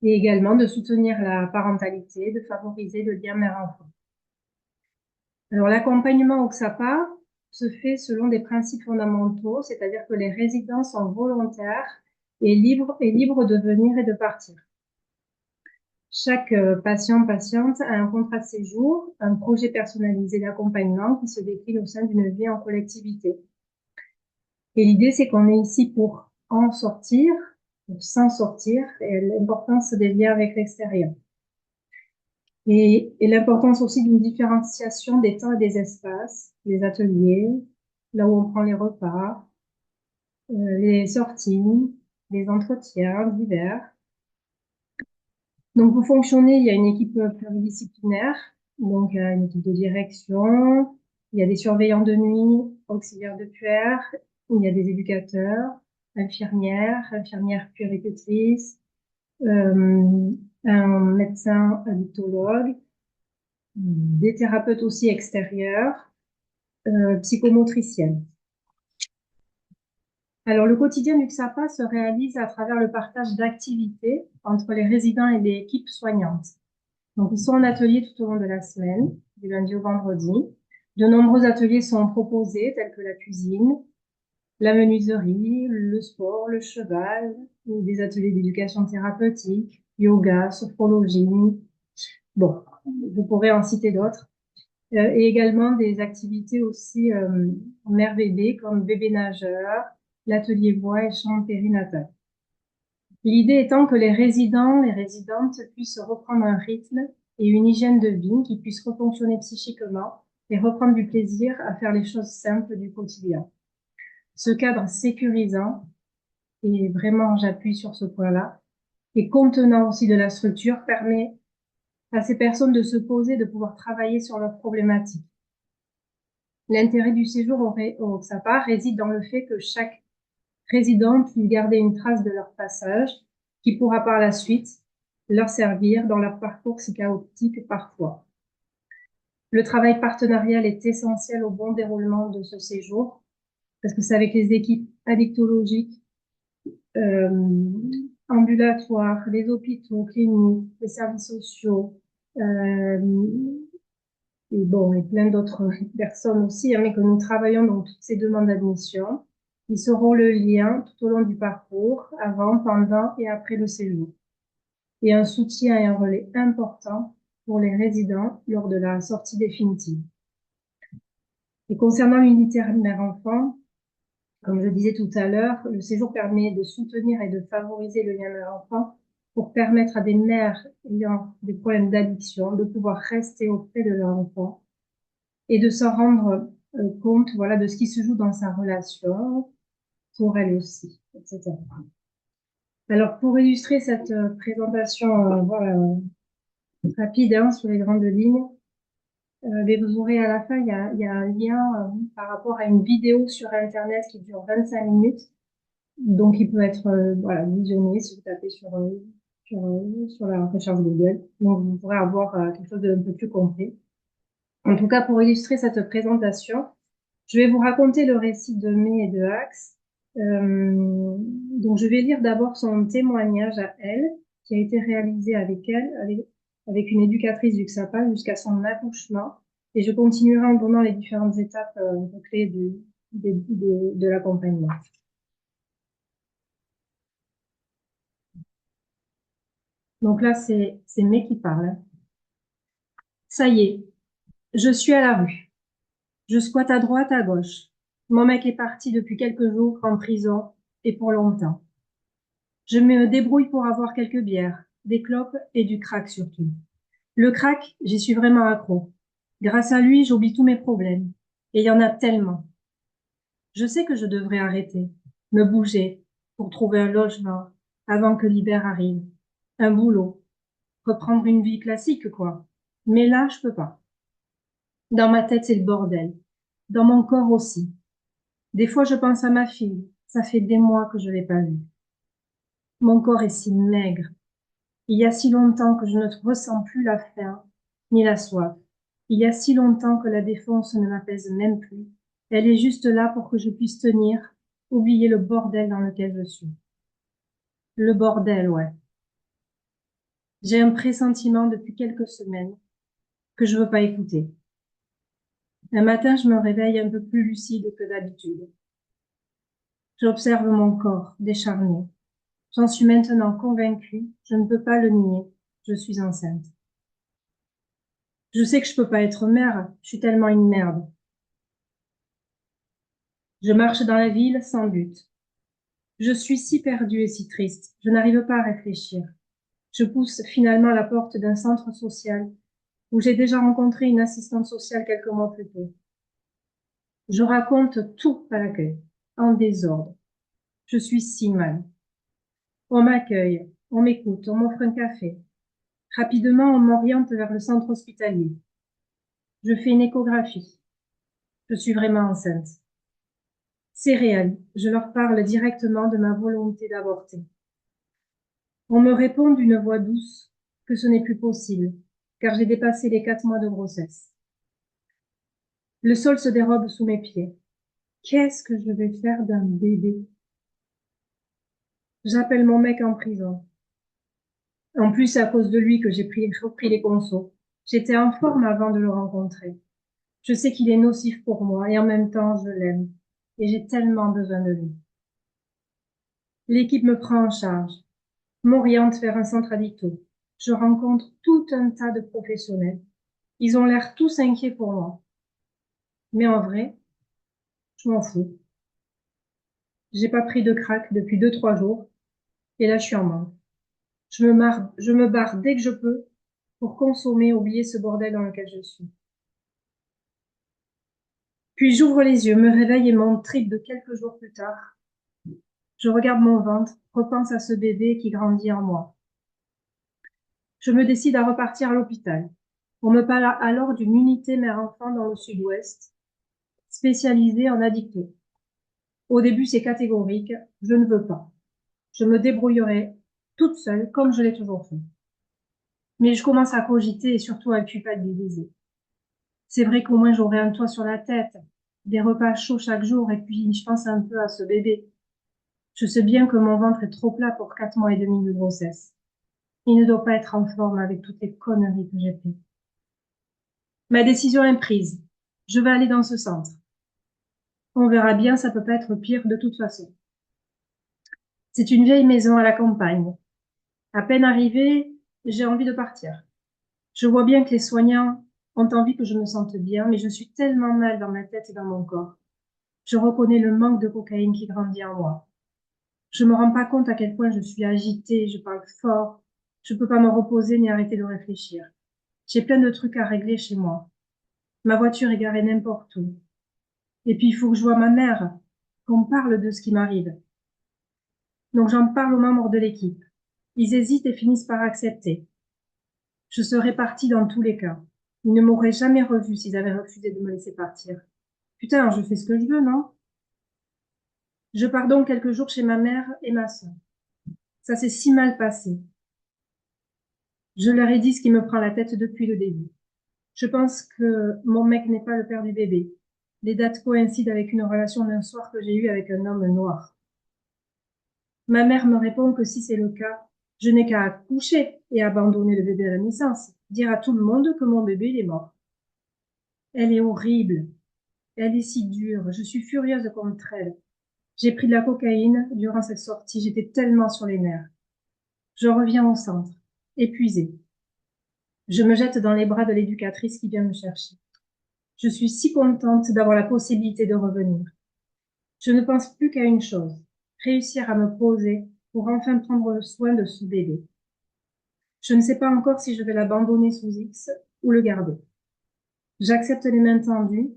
Et également de soutenir la parentalité, de favoriser le lien mère-enfant. Alors, l'accompagnement au XAPA se fait selon des principes fondamentaux, c'est-à-dire que les résidents sont volontaires et libres de venir et de partir. Chaque patient-patiente a un contrat de séjour, un projet personnalisé d'accompagnement qui se décline au sein d'une vie en collectivité. Et l'idée, c'est qu'on est ici pour en sortir, pour s'en sortir, et l'importance des liens avec l'extérieur. Et l'importance aussi d'une différenciation des temps et des espaces, les ateliers, là où on prend les repas, les sorties, les entretiens divers. Donc, vous fonctionnez, il y a une équipe pluridisciplinaire, donc une équipe de direction, il y a des surveillants de nuit, auxiliaires de puère, il y a des éducateurs, infirmières puéricultrices, un médecin addictologue, des thérapeutes aussi extérieurs, psychomotriciennes. Alors, le quotidien du XAPA se réalise à travers le partage d'activités entre les résidents et les équipes soignantes. Donc, ils sont en atelier tout au long de la semaine, du lundi au vendredi. De nombreux ateliers sont proposés, tels que la cuisine, la menuiserie, le sport, le cheval, des ateliers d'éducation thérapeutique, yoga, sophrologie. Bon, vous pourrez en citer d'autres. Et également des activités aussi mère-bébé, comme bébé nageur, l'atelier voix et chant périnatal. L'idée étant que les résidents, les résidentes puissent reprendre un rythme et une hygiène de vie, qu'ils puissent refonctionner psychiquement et reprendre du plaisir à faire les choses simples du quotidien. Ce cadre sécurisant, et vraiment j'appuie sur ce point-là, et contenant aussi de la structure, permet à ces personnes de se poser, de pouvoir travailler sur leurs problématiques. L'intérêt du séjour au XAPA réside dans le fait que chaque résident puisse garder une trace de leur passage qui pourra par la suite leur servir dans leur parcours si chaotique parfois. Le travail partenarial est essentiel au bon déroulement de ce séjour parce que c'est avec les équipes addictologiques, ambulatoires, les hôpitaux, cliniques, les services sociaux, et bon, et plein d'autres personnes aussi, mais que nous travaillons dans toutes ces demandes d'admission. Ils seront le lien tout au long du parcours, avant, pendant et après le séjour. Et un soutien et un relais important pour les résidents lors de la sortie définitive. Et concernant l'unité mère-enfant, comme je disais tout à l'heure, le séjour permet de soutenir et de favoriser le lien mère-enfant pour permettre à des mères ayant des problèmes d'addiction de pouvoir rester auprès de leur enfant et de s'en rendre compte, voilà, de ce qui se joue dans sa relation, pour elle aussi, etc. Alors, pour illustrer cette présentation voilà, rapide sur les grandes lignes, vous aurez à la fin, il y a un lien par rapport à une vidéo sur Internet qui dure 25 minutes. Donc, il peut être voilà, visionné si vous tapez sur la recherche Google. Donc, vous pourrez avoir quelque chose d'un peu plus complet. En tout cas, pour illustrer cette présentation, je vais vous raconter le récit de Mai et de Axe. Donc, je vais lire d'abord son témoignage à elle, qui a été réalisé avec elle, avec une éducatrice du XAPA jusqu'à son accouchement. Et je continuerai en donnant les différentes étapes clés de l'accompagnement. Donc là, c'est May qui parle. Ça y est, je suis à la rue. Je squatte à droite, à gauche. Mon mec est parti depuis quelques jours en prison et pour longtemps. Je me débrouille pour avoir quelques bières, des clopes et du crack surtout. Le crack, j'y suis vraiment accro. Grâce à lui, j'oublie tous mes problèmes. Et il y en a tellement. Je sais que je devrais arrêter, me bouger pour trouver un logement avant que l'hiver arrive, un boulot, reprendre une vie classique, quoi. Mais là, je peux pas. Dans ma tête, c'est le bordel. Dans mon corps aussi. Des fois, je pense à ma fille. Ça fait des mois que je l'ai pas vue. Mon corps est si maigre. Il y a si longtemps que je ne ressens plus la faim, ni la soif. Il y a si longtemps que la défonce ne m'apaise même plus. Elle est juste là pour que je puisse tenir, oublier le bordel dans lequel je suis. Le bordel, ouais. J'ai un pressentiment depuis quelques semaines que je veux pas écouter. Un matin, je me réveille un peu plus lucide que d'habitude. J'observe mon corps décharné. J'en suis maintenant convaincue, je ne peux pas le nier, je suis enceinte. Je sais que je peux pas être mère, je suis tellement une merde. Je marche dans la ville sans but. Je suis si perdue et si triste, je n'arrive pas à réfléchir. Je pousse finalement la porte d'un centre social où j'ai déjà rencontré une assistante sociale quelques mois plus tôt. Je raconte tout à l'accueil, en désordre. Je suis si mal. On m'accueille, on m'écoute, on m'offre un café. Rapidement, on m'oriente vers le centre hospitalier. Je fais une échographie. Je suis vraiment enceinte. C'est réel, je leur parle directement de ma volonté d'avorter. On me répond d'une voix douce que ce n'est plus possible, car j'ai dépassé les 4 mois de grossesse. Le sol se dérobe sous mes pieds. Qu'est-ce que je vais faire d'un bébé? J'appelle mon mec en prison. En plus, c'est à cause de lui que j'ai repris les consos. J'étais en forme avant de le rencontrer. Je sais qu'il est nocif pour moi et en même temps, je l'aime. Et j'ai tellement besoin de lui. L'équipe me prend en charge, m'oriente vers un centre addicto. Je rencontre tout un tas de professionnels. Ils ont l'air tous inquiets pour moi. Mais en vrai, je m'en fous. J'ai pas pris de crack depuis 2-3 jours et là, je suis en manque. Je me barre dès que je peux pour consommer, oublier ce bordel dans lequel je suis. Puis j'ouvre les yeux, me réveille et mon trip de quelques jours plus tard. Je regarde mon ventre, repense à ce bébé qui grandit en moi. Je me décide à repartir à l'hôpital. On me parle alors d'une unité mère-enfant dans le sud-ouest, spécialisée en addicto. Au début, c'est catégorique, je ne veux pas. Je me débrouillerai toute seule, comme je l'ai toujours fait. Mais je commence à cogiter et surtout à culpabiliser. C'est vrai qu'au moins j'aurai un toit sur la tête, des repas chauds chaque jour et puis je pense un peu à ce bébé. Je sais bien que mon ventre est trop plat pour 4 mois et demi de grossesse. Il ne doit pas être en forme avec toutes les conneries que j'ai faites. Ma décision est prise. Je vais aller dans ce centre. On verra bien, ça peut pas être pire de toute façon. C'est une vieille maison à la campagne. À peine arrivée, j'ai envie de partir. Je vois bien que les soignants ont envie que je me sente bien, mais je suis tellement mal dans ma tête et dans mon corps. Je reconnais le manque de cocaïne qui grandit en moi. Je me rends pas compte à quel point je suis agitée, je parle fort. Je peux pas me reposer ni arrêter de réfléchir. J'ai plein de trucs à régler chez moi. Ma voiture est garée n'importe où. Et puis il faut que je voie ma mère, qu'on parle de ce qui m'arrive. Donc j'en parle aux membres de l'équipe. Ils hésitent et finissent par accepter. Je serais partie dans tous les cas. Ils ne m'auraient jamais revue s'ils avaient refusé de me laisser partir. Putain, je fais ce que je veux, non? Je pars donc quelques jours chez ma mère et ma sœur. Ça s'est si mal passé. Je leur ai dit ce qui me prend la tête depuis le début. Je pense que mon mec n'est pas le père du bébé. Les dates coïncident avec une relation d'un soir que j'ai eue avec un homme noir. Ma mère me répond que si c'est le cas, Je n'ai qu'à accoucher et abandonner le bébé à la naissance, dire à tout le monde que mon bébé il est mort. Elle est horrible, elle est si dure, je suis furieuse contre elle. J'ai pris de la cocaïne durant cette sortie, j'étais tellement sur les nerfs. Je reviens au centre, épuisée. Je me jette dans les bras de l'éducatrice qui vient me chercher. Je suis si contente d'avoir la possibilité de revenir. Je ne pense plus qu'à une chose, réussir à me poser pour enfin prendre soin de ce bébé. Je ne sais pas encore si je vais l'abandonner sous X ou le garder. J'accepte les mains tendues,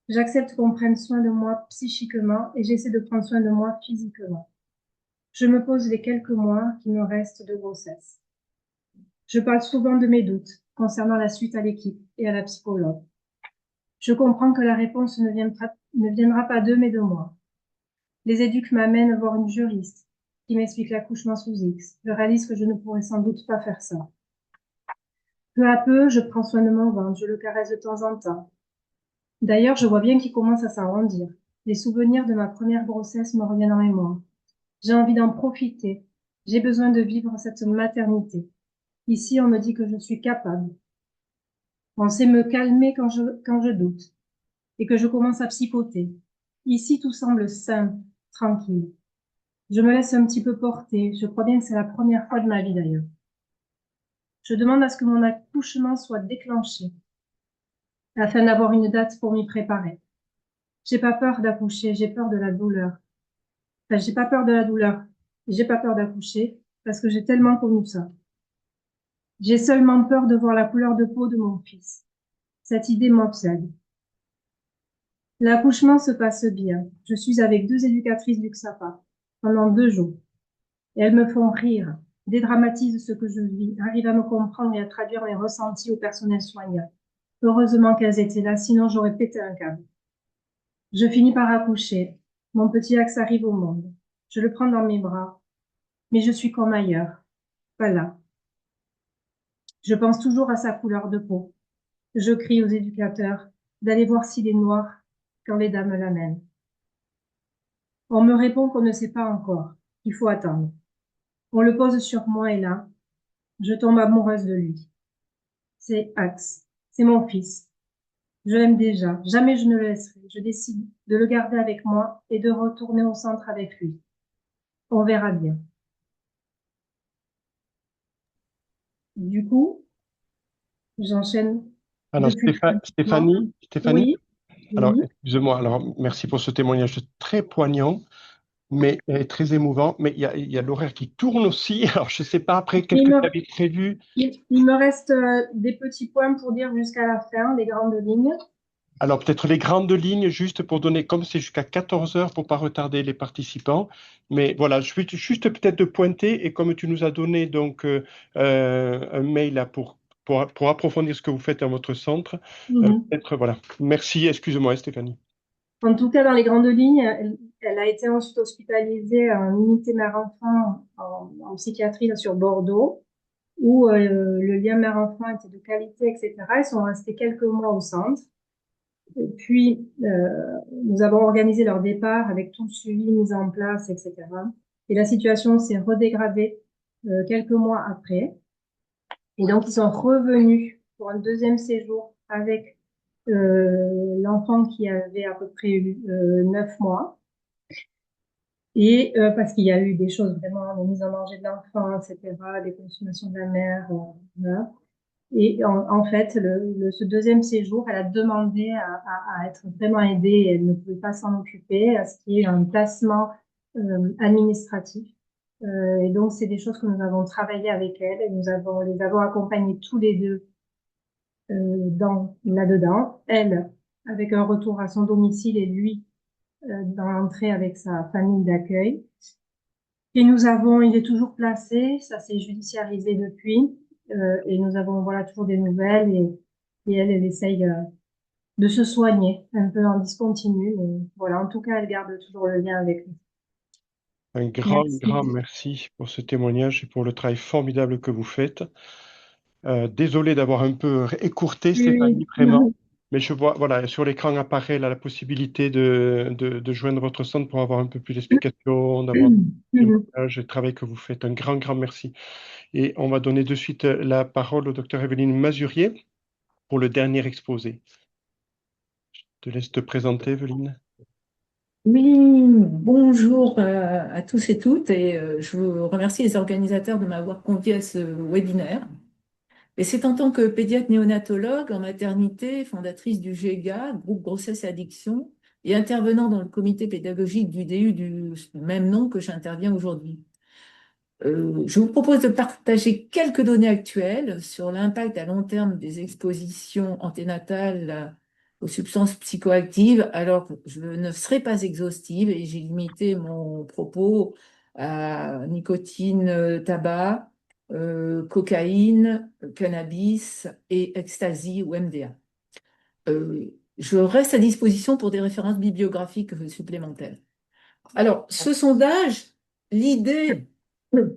j'accepte qu'on prenne soin de moi psychiquement et j'essaie de prendre soin de moi physiquement. Je me pose les quelques mois qui me restent de grossesse. Je parle souvent de mes doutes concernant la suite à l'équipe et à la psychologue. Je comprends que la réponse ne viendra pas d'eux mais de moi. Les éduques m'amènent voir une juriste qui m'explique l'accouchement sous X. Je réalise que je ne pourrais sans doute pas faire ça. Peu à peu, je prends soin de mon ventre, je le caresse de temps en temps. D'ailleurs, je vois bien qu'il commence à s'arrondir. Les souvenirs de ma première grossesse me reviennent en mémoire. J'ai envie d'en profiter. J'ai besoin de vivre cette maternité. Ici, on me dit que je suis capable. On sait me calmer quand je doute et que je commence à psychoter. Ici, tout semble sain, tranquille. Je me laisse un petit peu porter. Je crois bien que c'est la première fois de ma vie d'ailleurs. Je demande à ce que mon accouchement soit déclenché afin d'avoir une date pour m'y préparer. J'ai pas peur d'accoucher, j'ai peur de la douleur. Enfin, j'ai pas peur de la douleur. J'ai pas peur d'accoucher parce que j'ai tellement connu ça. J'ai seulement peur de voir la couleur de peau de mon fils. Cette idée m'obsède. L'accouchement se passe bien. Je suis avec 2 éducatrices du XAPA pendant 2 jours. Et elles me font rire, dédramatisent ce que je vis, arrivent à me comprendre et à traduire mes ressentis au personnel soignant. Heureusement qu'elles étaient là, sinon j'aurais pété un câble. Je finis par accoucher. Mon petit Axe arrive au monde. Je le prends dans mes bras. Mais je suis comme ailleurs. Pas là. Je pense toujours à sa couleur de peau. Je crie aux éducateurs d'aller voir s'il est noir quand les dames l'amènent. On me répond qu'on ne sait pas encore, qu'il faut attendre. On le pose sur moi et là, je tombe amoureuse de lui. C'est Axe. C'est mon fils. Je l'aime déjà. Jamais je ne le laisserai. Je décide de le garder avec moi et de retourner au centre avec lui. On verra bien. Du coup, j'enchaîne Alors, depuis le Stéphanie, Oui, alors, oui. excusez-moi, alors, merci pour ce témoignage très poignant, mais très émouvant, mais il y a l'horaire qui tourne aussi, alors je ne sais pas après, qu'est-ce Il que me, tu avais prévu? il me reste des petits points pour dire jusqu'à la fin, des grandes lignes. Alors, peut-être les grandes lignes, juste pour donner, comme c'est jusqu'à 14 heures, pour pas retarder les participants. Mais voilà, je vais juste peut-être de pointer, et comme tu nous as donné donc un mail là pour approfondir ce que vous faites dans votre centre, Mhm. peut-être, voilà. Merci, excuse-moi, Stéphanie. En tout cas, dans les grandes lignes, elle a été ensuite hospitalisée en unité mère-enfant en psychiatrie là, sur Bordeaux, où le lien mère-enfant était de qualité, etc. Ils sont restés quelques mois au centre. Et puis, nous avons organisé leur départ avec tout le suivi mis en place, etc. Et la situation s'est redégradée quelques mois après. Et donc, ils sont revenus pour un deuxième séjour avec l'enfant qui avait à peu près 9 mois. Et parce qu'il y a eu des choses vraiment, des mises en danger de l'enfant, etc., des consommations de la mère, voilà. Et en fait, ce deuxième séjour, elle a demandé à être vraiment aidée et elle ne pouvait pas s'en occuper, à ce qui est un placement administratif. Et donc, c'est des choses que nous avons travaillé avec elle et les avons accompagnés tous les deux là-dedans. Elle, avec un retour à son domicile et lui, dans l'entrée avec sa famille d'accueil. Et il est toujours placé, ça s'est judiciarisé depuis, et nous avons voilà toujours des nouvelles et elle essaye de se soigner, un peu en discontinu, mais voilà, en tout cas, elle garde toujours le lien avec nous. Un grand, Merci. grand merci pour ce témoignage et pour le travail formidable que vous faites. Désolé d'avoir un peu écourté, Stéphanie, Oui, vraiment. Mais je vois, voilà, sur l'écran apparaît là, la possibilité de joindre votre centre pour avoir un peu plus d'explications, d'avoir des Mhm. témoignages et le travail que vous faites. Un grand, grand merci. Et on va donner de suite la parole au docteur Evelyne Mazurier pour le dernier exposé. Je te laisse te présenter, Evelyne. Oui, bonjour à tous et toutes, et je vous remercie les organisateurs de m'avoir convié à ce webinaire. Et c'est en tant que pédiatre néonatologue en maternité, fondatrice du GEGA, groupe grossesse et addiction, et intervenant dans le comité pédagogique du DU du même nom que j'interviens aujourd'hui. Je vous propose de partager quelques données actuelles sur l'impact à long terme des expositions anténatales aux substances psychoactives. Alors, je ne serai pas exhaustive et j'ai limité mon propos à nicotine, tabac, cocaïne, cannabis et ecstasy ou MDA. Je reste à disposition pour des références bibliographiques supplémentaires. Alors, ce sondage, l'idée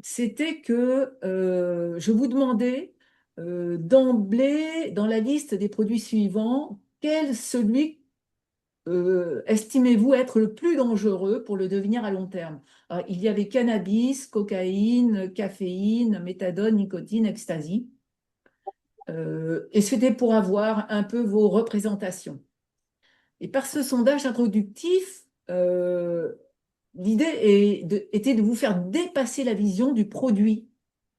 c'était que je vous demandais d'emblée, dans la liste des produits suivants, quel celui estimez-vous être le plus dangereux pour le devenir à long terme? Alors, il y avait cannabis, cocaïne, caféine, méthadone, nicotine, ecstasy. Et c'était pour avoir un peu vos représentations. Et par ce sondage introductif, l'idée était de vous faire dépasser la vision du produit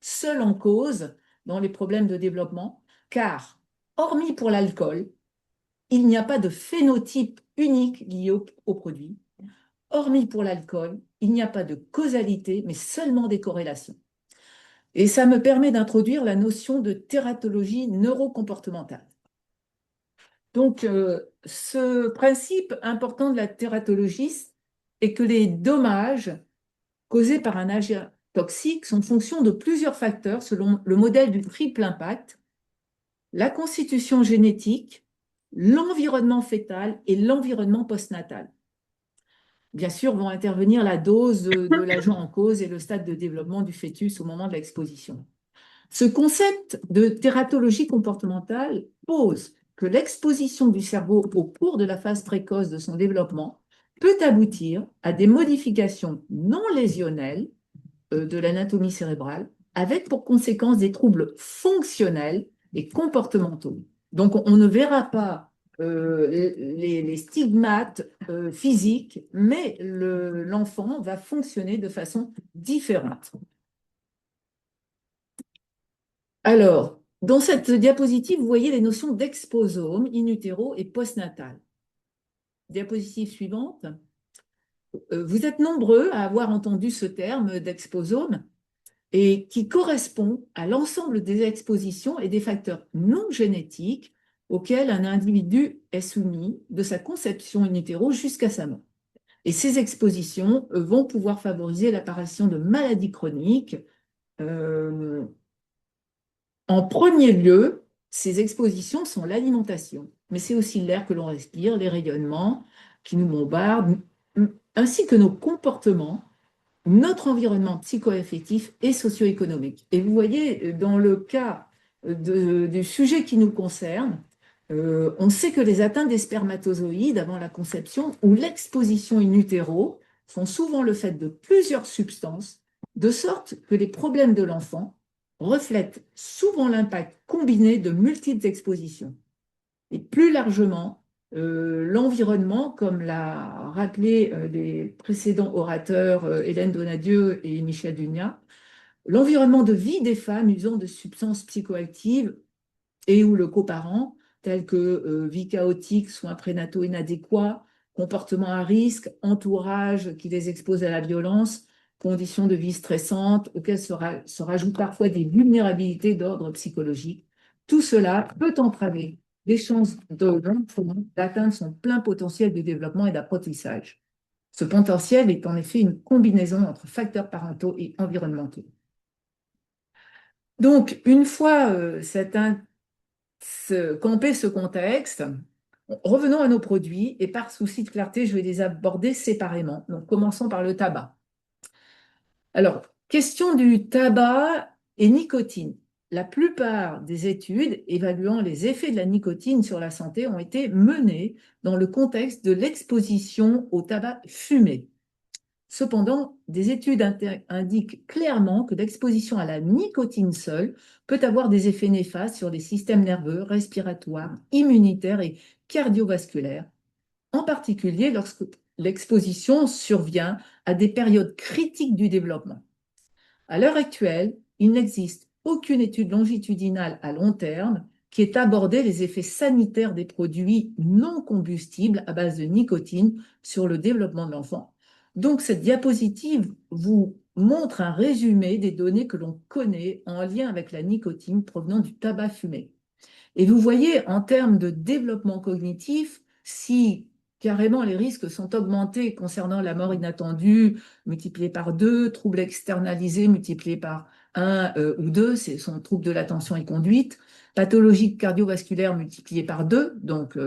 seul en cause dans les problèmes de développement, car, hormis pour l'alcool, il n'y a pas de phénotype unique lié au produit. Hormis pour l'alcool, il n'y a pas de causalité, mais seulement des corrélations. Et ça me permet d'introduire la notion de tératologie neurocomportementale. Donc, ce principe important de la tératologie est que les dommages causés par un agent toxique sont fonction de plusieurs facteurs selon le modèle du triple impact, la constitution génétique, l'environnement fœtal et l'environnement postnatal. Bien sûr, vont intervenir la dose de l'agent en cause et le stade de développement du fœtus au moment de l'exposition. Ce concept de tératologie comportementale pose que l'exposition du cerveau au cours de la phase précoce de son développement peut aboutir à des modifications non lésionnelles de l'anatomie cérébrale, avec pour conséquence des troubles fonctionnels et comportementaux. Donc, on ne verra pas les stigmates physiques, mais l'enfant va fonctionner de façon différente. Alors, dans cette diapositive, vous voyez les notions d'exposome, in utero et postnatal. Diapositive suivante. Vous êtes nombreux à avoir entendu ce terme d'exposome et qui correspond à l'ensemble des expositions et des facteurs non génétiques auxquels un individu est soumis de sa conception in utero jusqu'à sa mort. Et ces expositions vont pouvoir favoriser l'apparition de maladies chroniques. En premier lieu, ces expositions sont l'alimentation, mais c'est aussi l'air que l'on respire, les rayonnements qui nous bombardent, ainsi que nos comportements, notre environnement psycho-affectif et socio-économique. Et vous voyez, dans le cas du sujet qui nous concerne, on sait que les atteintes des spermatozoïdes avant la conception ou l'exposition in utero sont souvent le fait de plusieurs substances, de sorte que les problèmes de l'enfant reflètent souvent l'impact combiné de multiples expositions. Et plus largement, l'environnement, comme l'a rappelé les précédents orateurs Hélène Donadieu et Michel Dunia, l'environnement de vie des femmes usant de substances psychoactives et ou le coparent, tels que vie chaotique, soins prénataux inadéquats, comportement à risque, entourage qui les expose à la violence, conditions de vie stressantes, auxquelles se rajoutent parfois des vulnérabilités d'ordre psychologique. Tout cela peut entraver les chances de l'enfant d'atteindre son plein potentiel de développement et d'apprentissage. Ce potentiel est en effet une combinaison entre facteurs parentaux et environnementaux. Donc, une fois camper ce contexte, revenons à nos produits et par souci de clarté, je vais les aborder séparément. Donc, commençons par le tabac. Alors, question du tabac et nicotine. la plupart des études évaluant les effets de la nicotine sur la santé ont été menées dans le contexte de l'exposition au tabac fumé. Cependant, des études indiquent clairement que l'exposition à la nicotine seule peut avoir des effets néfastes sur les systèmes nerveux, respiratoires, immunitaires et cardiovasculaires, en particulier lorsque l'exposition survient à des périodes critiques du développement. À l'heure actuelle, il n'existe aucune étude longitudinale à long terme qui ait abordé les effets sanitaires des produits non combustibles à base de nicotine sur le développement de l'enfant. Donc, cette diapositive vous montre un résumé des données que l'on connaît en lien avec la nicotine provenant du tabac fumé. Et vous voyez, en termes de développement cognitif, si carrément les risques sont augmentés concernant la mort inattendue, multiplié par 2, troubles externalisés multipliés par 1 ou 2, c'est son trouble de l'attention et conduite, pathologie cardiovasculaire multipliée par 2, donc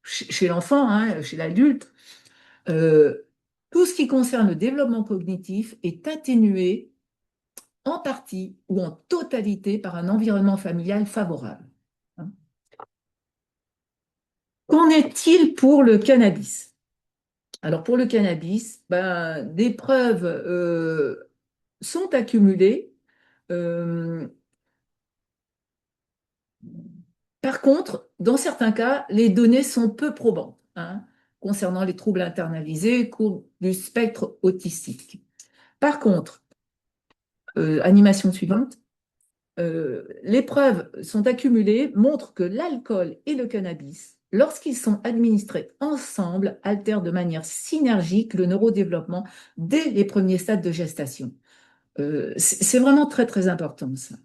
chez l'enfant, hein, chez l'adulte, tout ce qui concerne le développement cognitif est atténué en partie ou en totalité par un environnement familial favorable. Qu'en est-il pour le cannabis? Alors pour le cannabis, des preuves sont accumulées. Par contre, dans certains cas, les données sont peu probantes, hein, concernant les troubles internalisés du spectre autistique. Par contre, animation suivante, les preuves sont accumulées, montrent que l'alcool et le cannabis, lorsqu'ils sont administrés ensemble, altèrent de manière synergique le neurodéveloppement dès les premiers stades de gestation. C'est vraiment très, très important, ça.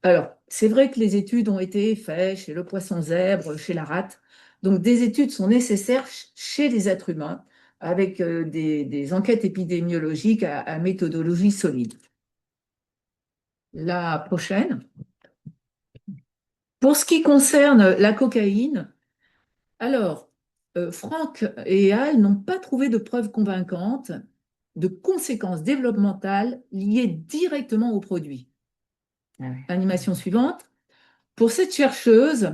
Alors, c'est vrai que les études ont été faites chez le poisson zèbre, chez la rate. Donc, des études sont nécessaires chez les êtres humains avec des enquêtes épidémiologiques à méthodologie solide. La prochaine. Pour ce qui concerne la cocaïne, alors, Franck et Al n'ont pas trouvé de preuves convaincantes de conséquences développementales liées directement au produit. Animation suivante. Pour cette chercheuse,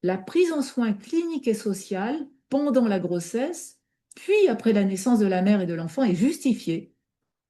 la prise en soins cliniques et sociales pendant la grossesse, puis après la naissance de la mère et de l'enfant, est justifiée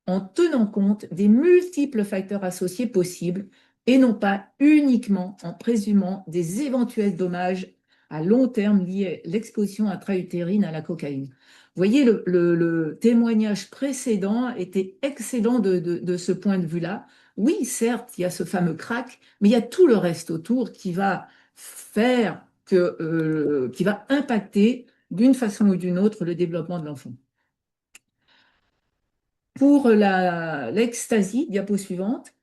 en tenant compte des multiples facteurs associés possibles et non pas uniquement en présumant des éventuels dommages à long terme liés à l'exposition intra-utérine à la cocaïne. Vous voyez, le témoignage précédent était excellent de ce point de vue-là. Oui, certes, il y a ce fameux crack, mais il y a tout le reste autour qui va faire qui va impacter d'une façon ou d'une autre le développement de l'enfant. Pour l'ecstasy, diapo suivante,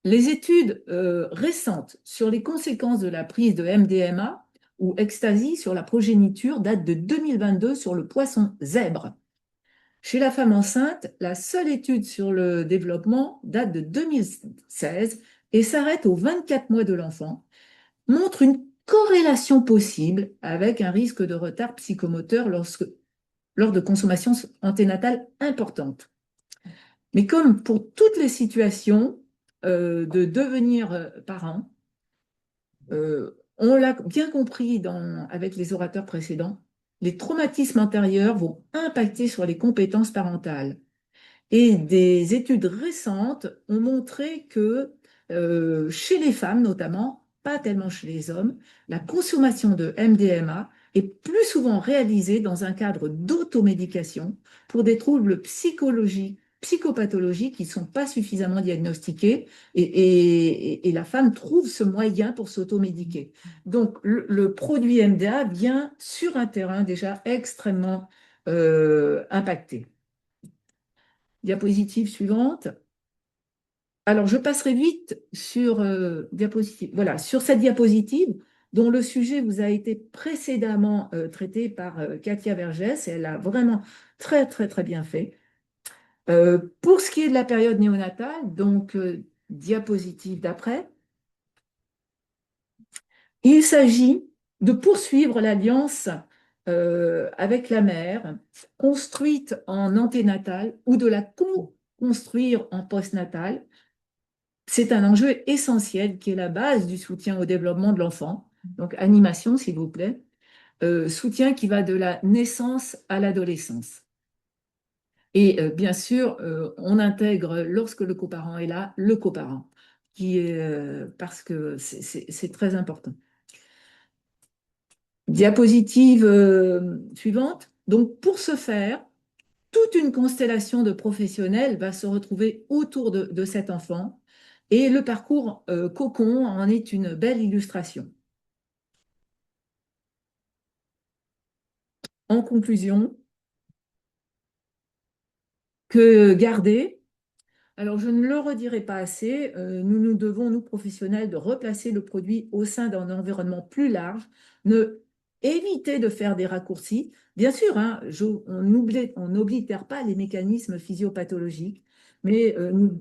les études récentes sur les conséquences de la prise de MDMA ou ecstasy sur la progéniture datent de 2022 sur le poisson zèbre. Chez la femme enceinte, la seule étude sur le développement date de 2016 et s'arrête aux 24 mois de l'enfant, montre une corrélation possible avec un risque de retard psychomoteur lors de consommation anténatale importante. Mais comme pour toutes les situations de devenir parent, on l'a bien compris avec les orateurs précédents, les traumatismes antérieurs vont impacter sur les compétences parentales. Et des études récentes ont montré que chez les femmes notamment, pas tellement chez les hommes, la consommation de MDMA est plus souvent réalisée dans un cadre d'automédication pour des troubles psychopathologiques qui ne sont pas suffisamment diagnostiqués et la femme trouve ce moyen pour s'automédiquer. Donc le produit MDA vient sur un terrain déjà extrêmement impacté. Diapositive suivante. Alors, je passerai vite sur, voilà, sur cette diapositive dont le sujet vous a été précédemment traité par Katia Vergès, et elle a vraiment très, très, très bien fait. Pour ce qui est de la période néonatale, donc diapositive d'après, il s'agit de poursuivre l'alliance avec la mère, construite en anténatal, ou de la construire en postnatal, c'est un enjeu essentiel qui est la base du soutien au développement de l'enfant. Donc, animation, s'il vous plaît. Soutien qui va de la naissance à l'adolescence. Et bien sûr, on intègre, lorsque le coparent est là, le coparent, parce que c'est très important. Diapositive suivante. Donc, pour ce faire, toute une constellation de professionnels va se retrouver autour de cet enfant et le parcours Cocon en est une belle illustration. En conclusion, que garder? Alors, je ne le redirai pas assez, nous devons, nous professionnels, de replacer le produit au sein d'un environnement plus large, éviter de faire des raccourcis. Bien sûr, hein, on n'oblitère pas les mécanismes physiopathologiques, mais nous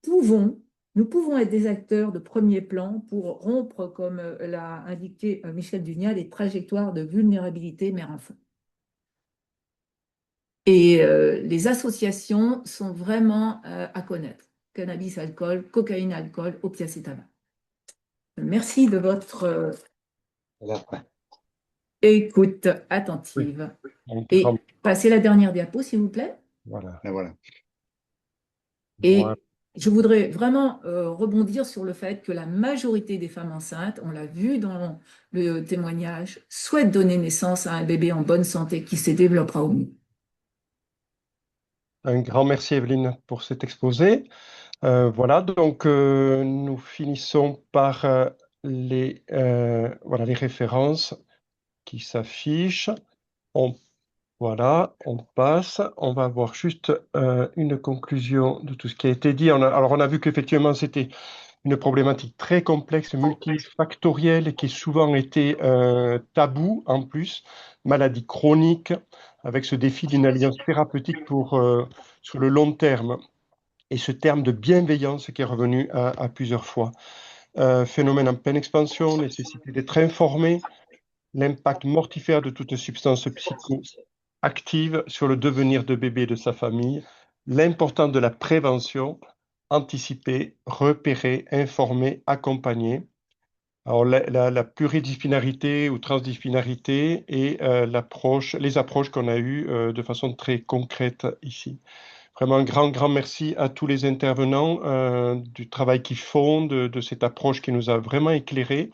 pouvons être des acteurs de premier plan pour rompre, comme l'a indiqué Michel Dunia, les trajectoires de vulnérabilité mère-enfant. Et les associations sont vraiment à connaître. Cannabis, alcool, cocaïne, alcool, opiacés, tabac. Merci de votre écoute attentive. Oui. Et passez la dernière diapo, s'il vous plaît. Voilà. Voilà. Et Voilà. je voudrais vraiment rebondir sur le fait que la majorité des femmes enceintes, on l'a vu dans le témoignage, souhaitent donner naissance à un bébé en bonne santé qui se développera au mieux. Un grand merci, Evelyne, pour cet exposé. Voilà, donc nous finissons par voilà, les références qui s'affichent. Voilà, on passe. On va voir juste une conclusion de tout ce qui a été dit. Alors, on a vu qu'effectivement, c'était une problématique très complexe, multifactorielle, et qui a souvent été tabou en plus, maladie chronique, avec ce défi d'une alliance thérapeutique sur le long terme. Et ce terme de bienveillance qui est revenu à plusieurs fois. Phénomène en pleine expansion, nécessité d'être informé, l'impact mortifère de toute substance psychoactive sur le devenir de bébé et de sa famille, l'importance de la prévention, anticiper, repérer, informer, accompagner. Alors, la pluridisciplinarité ou transdisciplinarité et les approches qu'on a eues de façon très concrète ici. Vraiment un grand, grand merci à tous les intervenants du travail qu'ils font, de cette approche qui nous a vraiment éclairés.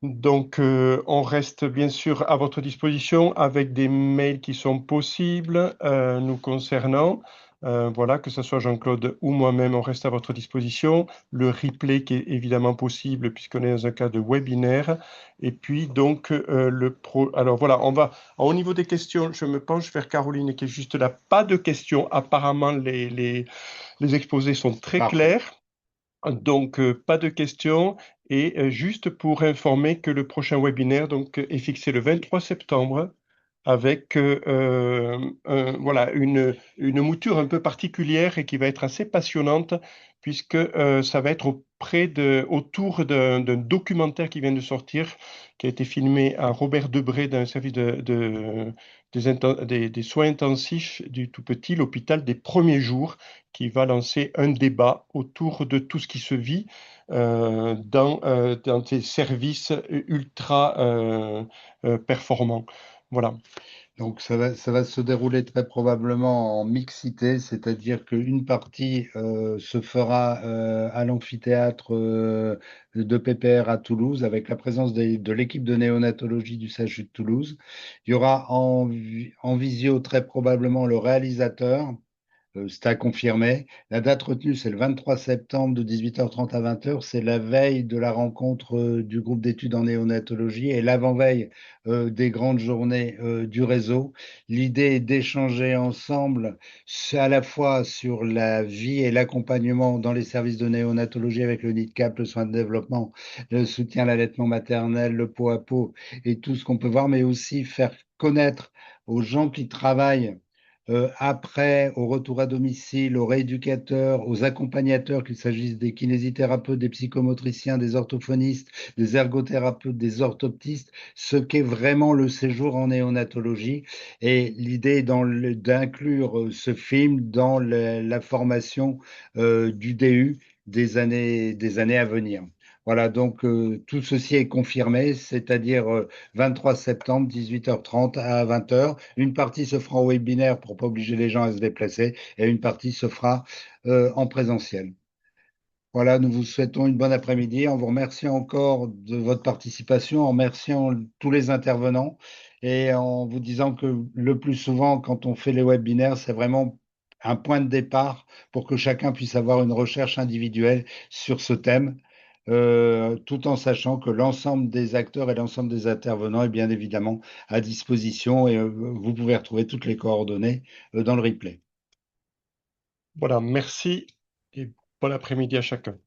Donc, on reste bien sûr à votre disposition avec des mails qui sont possibles nous concernant. Voilà, que ce soit Jean-Claude ou moi-même, on reste à votre disposition. Le replay qui est évidemment possible puisqu'on est dans un cas de webinaire. Et puis, donc, Alors, voilà, au niveau des questions, je me penche vers Caroline qui est juste là. Pas de questions. Apparemment, les exposés sont très clairs. Donc, pas de questions. Et juste pour informer que le prochain webinaire est fixé le 23 septembre avec voilà, une mouture un peu particulière et qui va être assez passionnante puisque ça va être autour d'un documentaire qui vient de sortir, qui a été filmé à Robert Debré dans un service des soins intensifs du tout petit, l'hôpital des premiers jours, qui va lancer un débat autour de tout ce qui se vit dans ces services ultra performants. Voilà. Donc ça va se dérouler très probablement en mixité, c'est-à-dire qu'une partie se fera à l'amphithéâtre de PPR à Toulouse avec la présence de l'équipe de néonatologie du CHU de Toulouse. Il y aura en visio très probablement le réalisateur. C'est à confirmer. La date retenue, c'est le 23 septembre de 18h30 à 20h. C'est la veille de la rencontre du groupe d'études en néonatologie et l'avant-veille des grandes journées du réseau. L'idée est d'échanger ensemble à la fois sur la vie et l'accompagnement dans les services de néonatologie avec le NIDCAP, le soin de développement, le soutien à l'allaitement maternel, le pot à pot et tout ce qu'on peut voir, mais aussi faire connaître aux gens qui travaillent après, au retour à domicile, aux rééducateurs, aux accompagnateurs, qu'il s'agisse des kinésithérapeutes, des psychomotriciens, des orthophonistes, des ergothérapeutes, des orthoptistes, ce qu'est vraiment le séjour en néonatologie. Et l'idée est d'inclure ce film dans la formation du DU des années à venir. Voilà, donc tout ceci est confirmé, c'est-à-dire 23 septembre, 18h30 à 20h. Une partie se fera en webinaire pour pas obliger les gens à se déplacer et une partie se fera en présentiel. Voilà, nous vous souhaitons une bonne après-midi. On vous remercie encore de votre participation, en remerciant tous les intervenants et en vous disant que le plus souvent, quand on fait les webinaires, c'est vraiment un point de départ pour que chacun puisse avoir une recherche individuelle sur ce thème, tout en sachant que l'ensemble des acteurs et l'ensemble des intervenants est bien évidemment à disposition et vous pouvez retrouver toutes les coordonnées dans le replay. Voilà, merci et bon après-midi à chacun.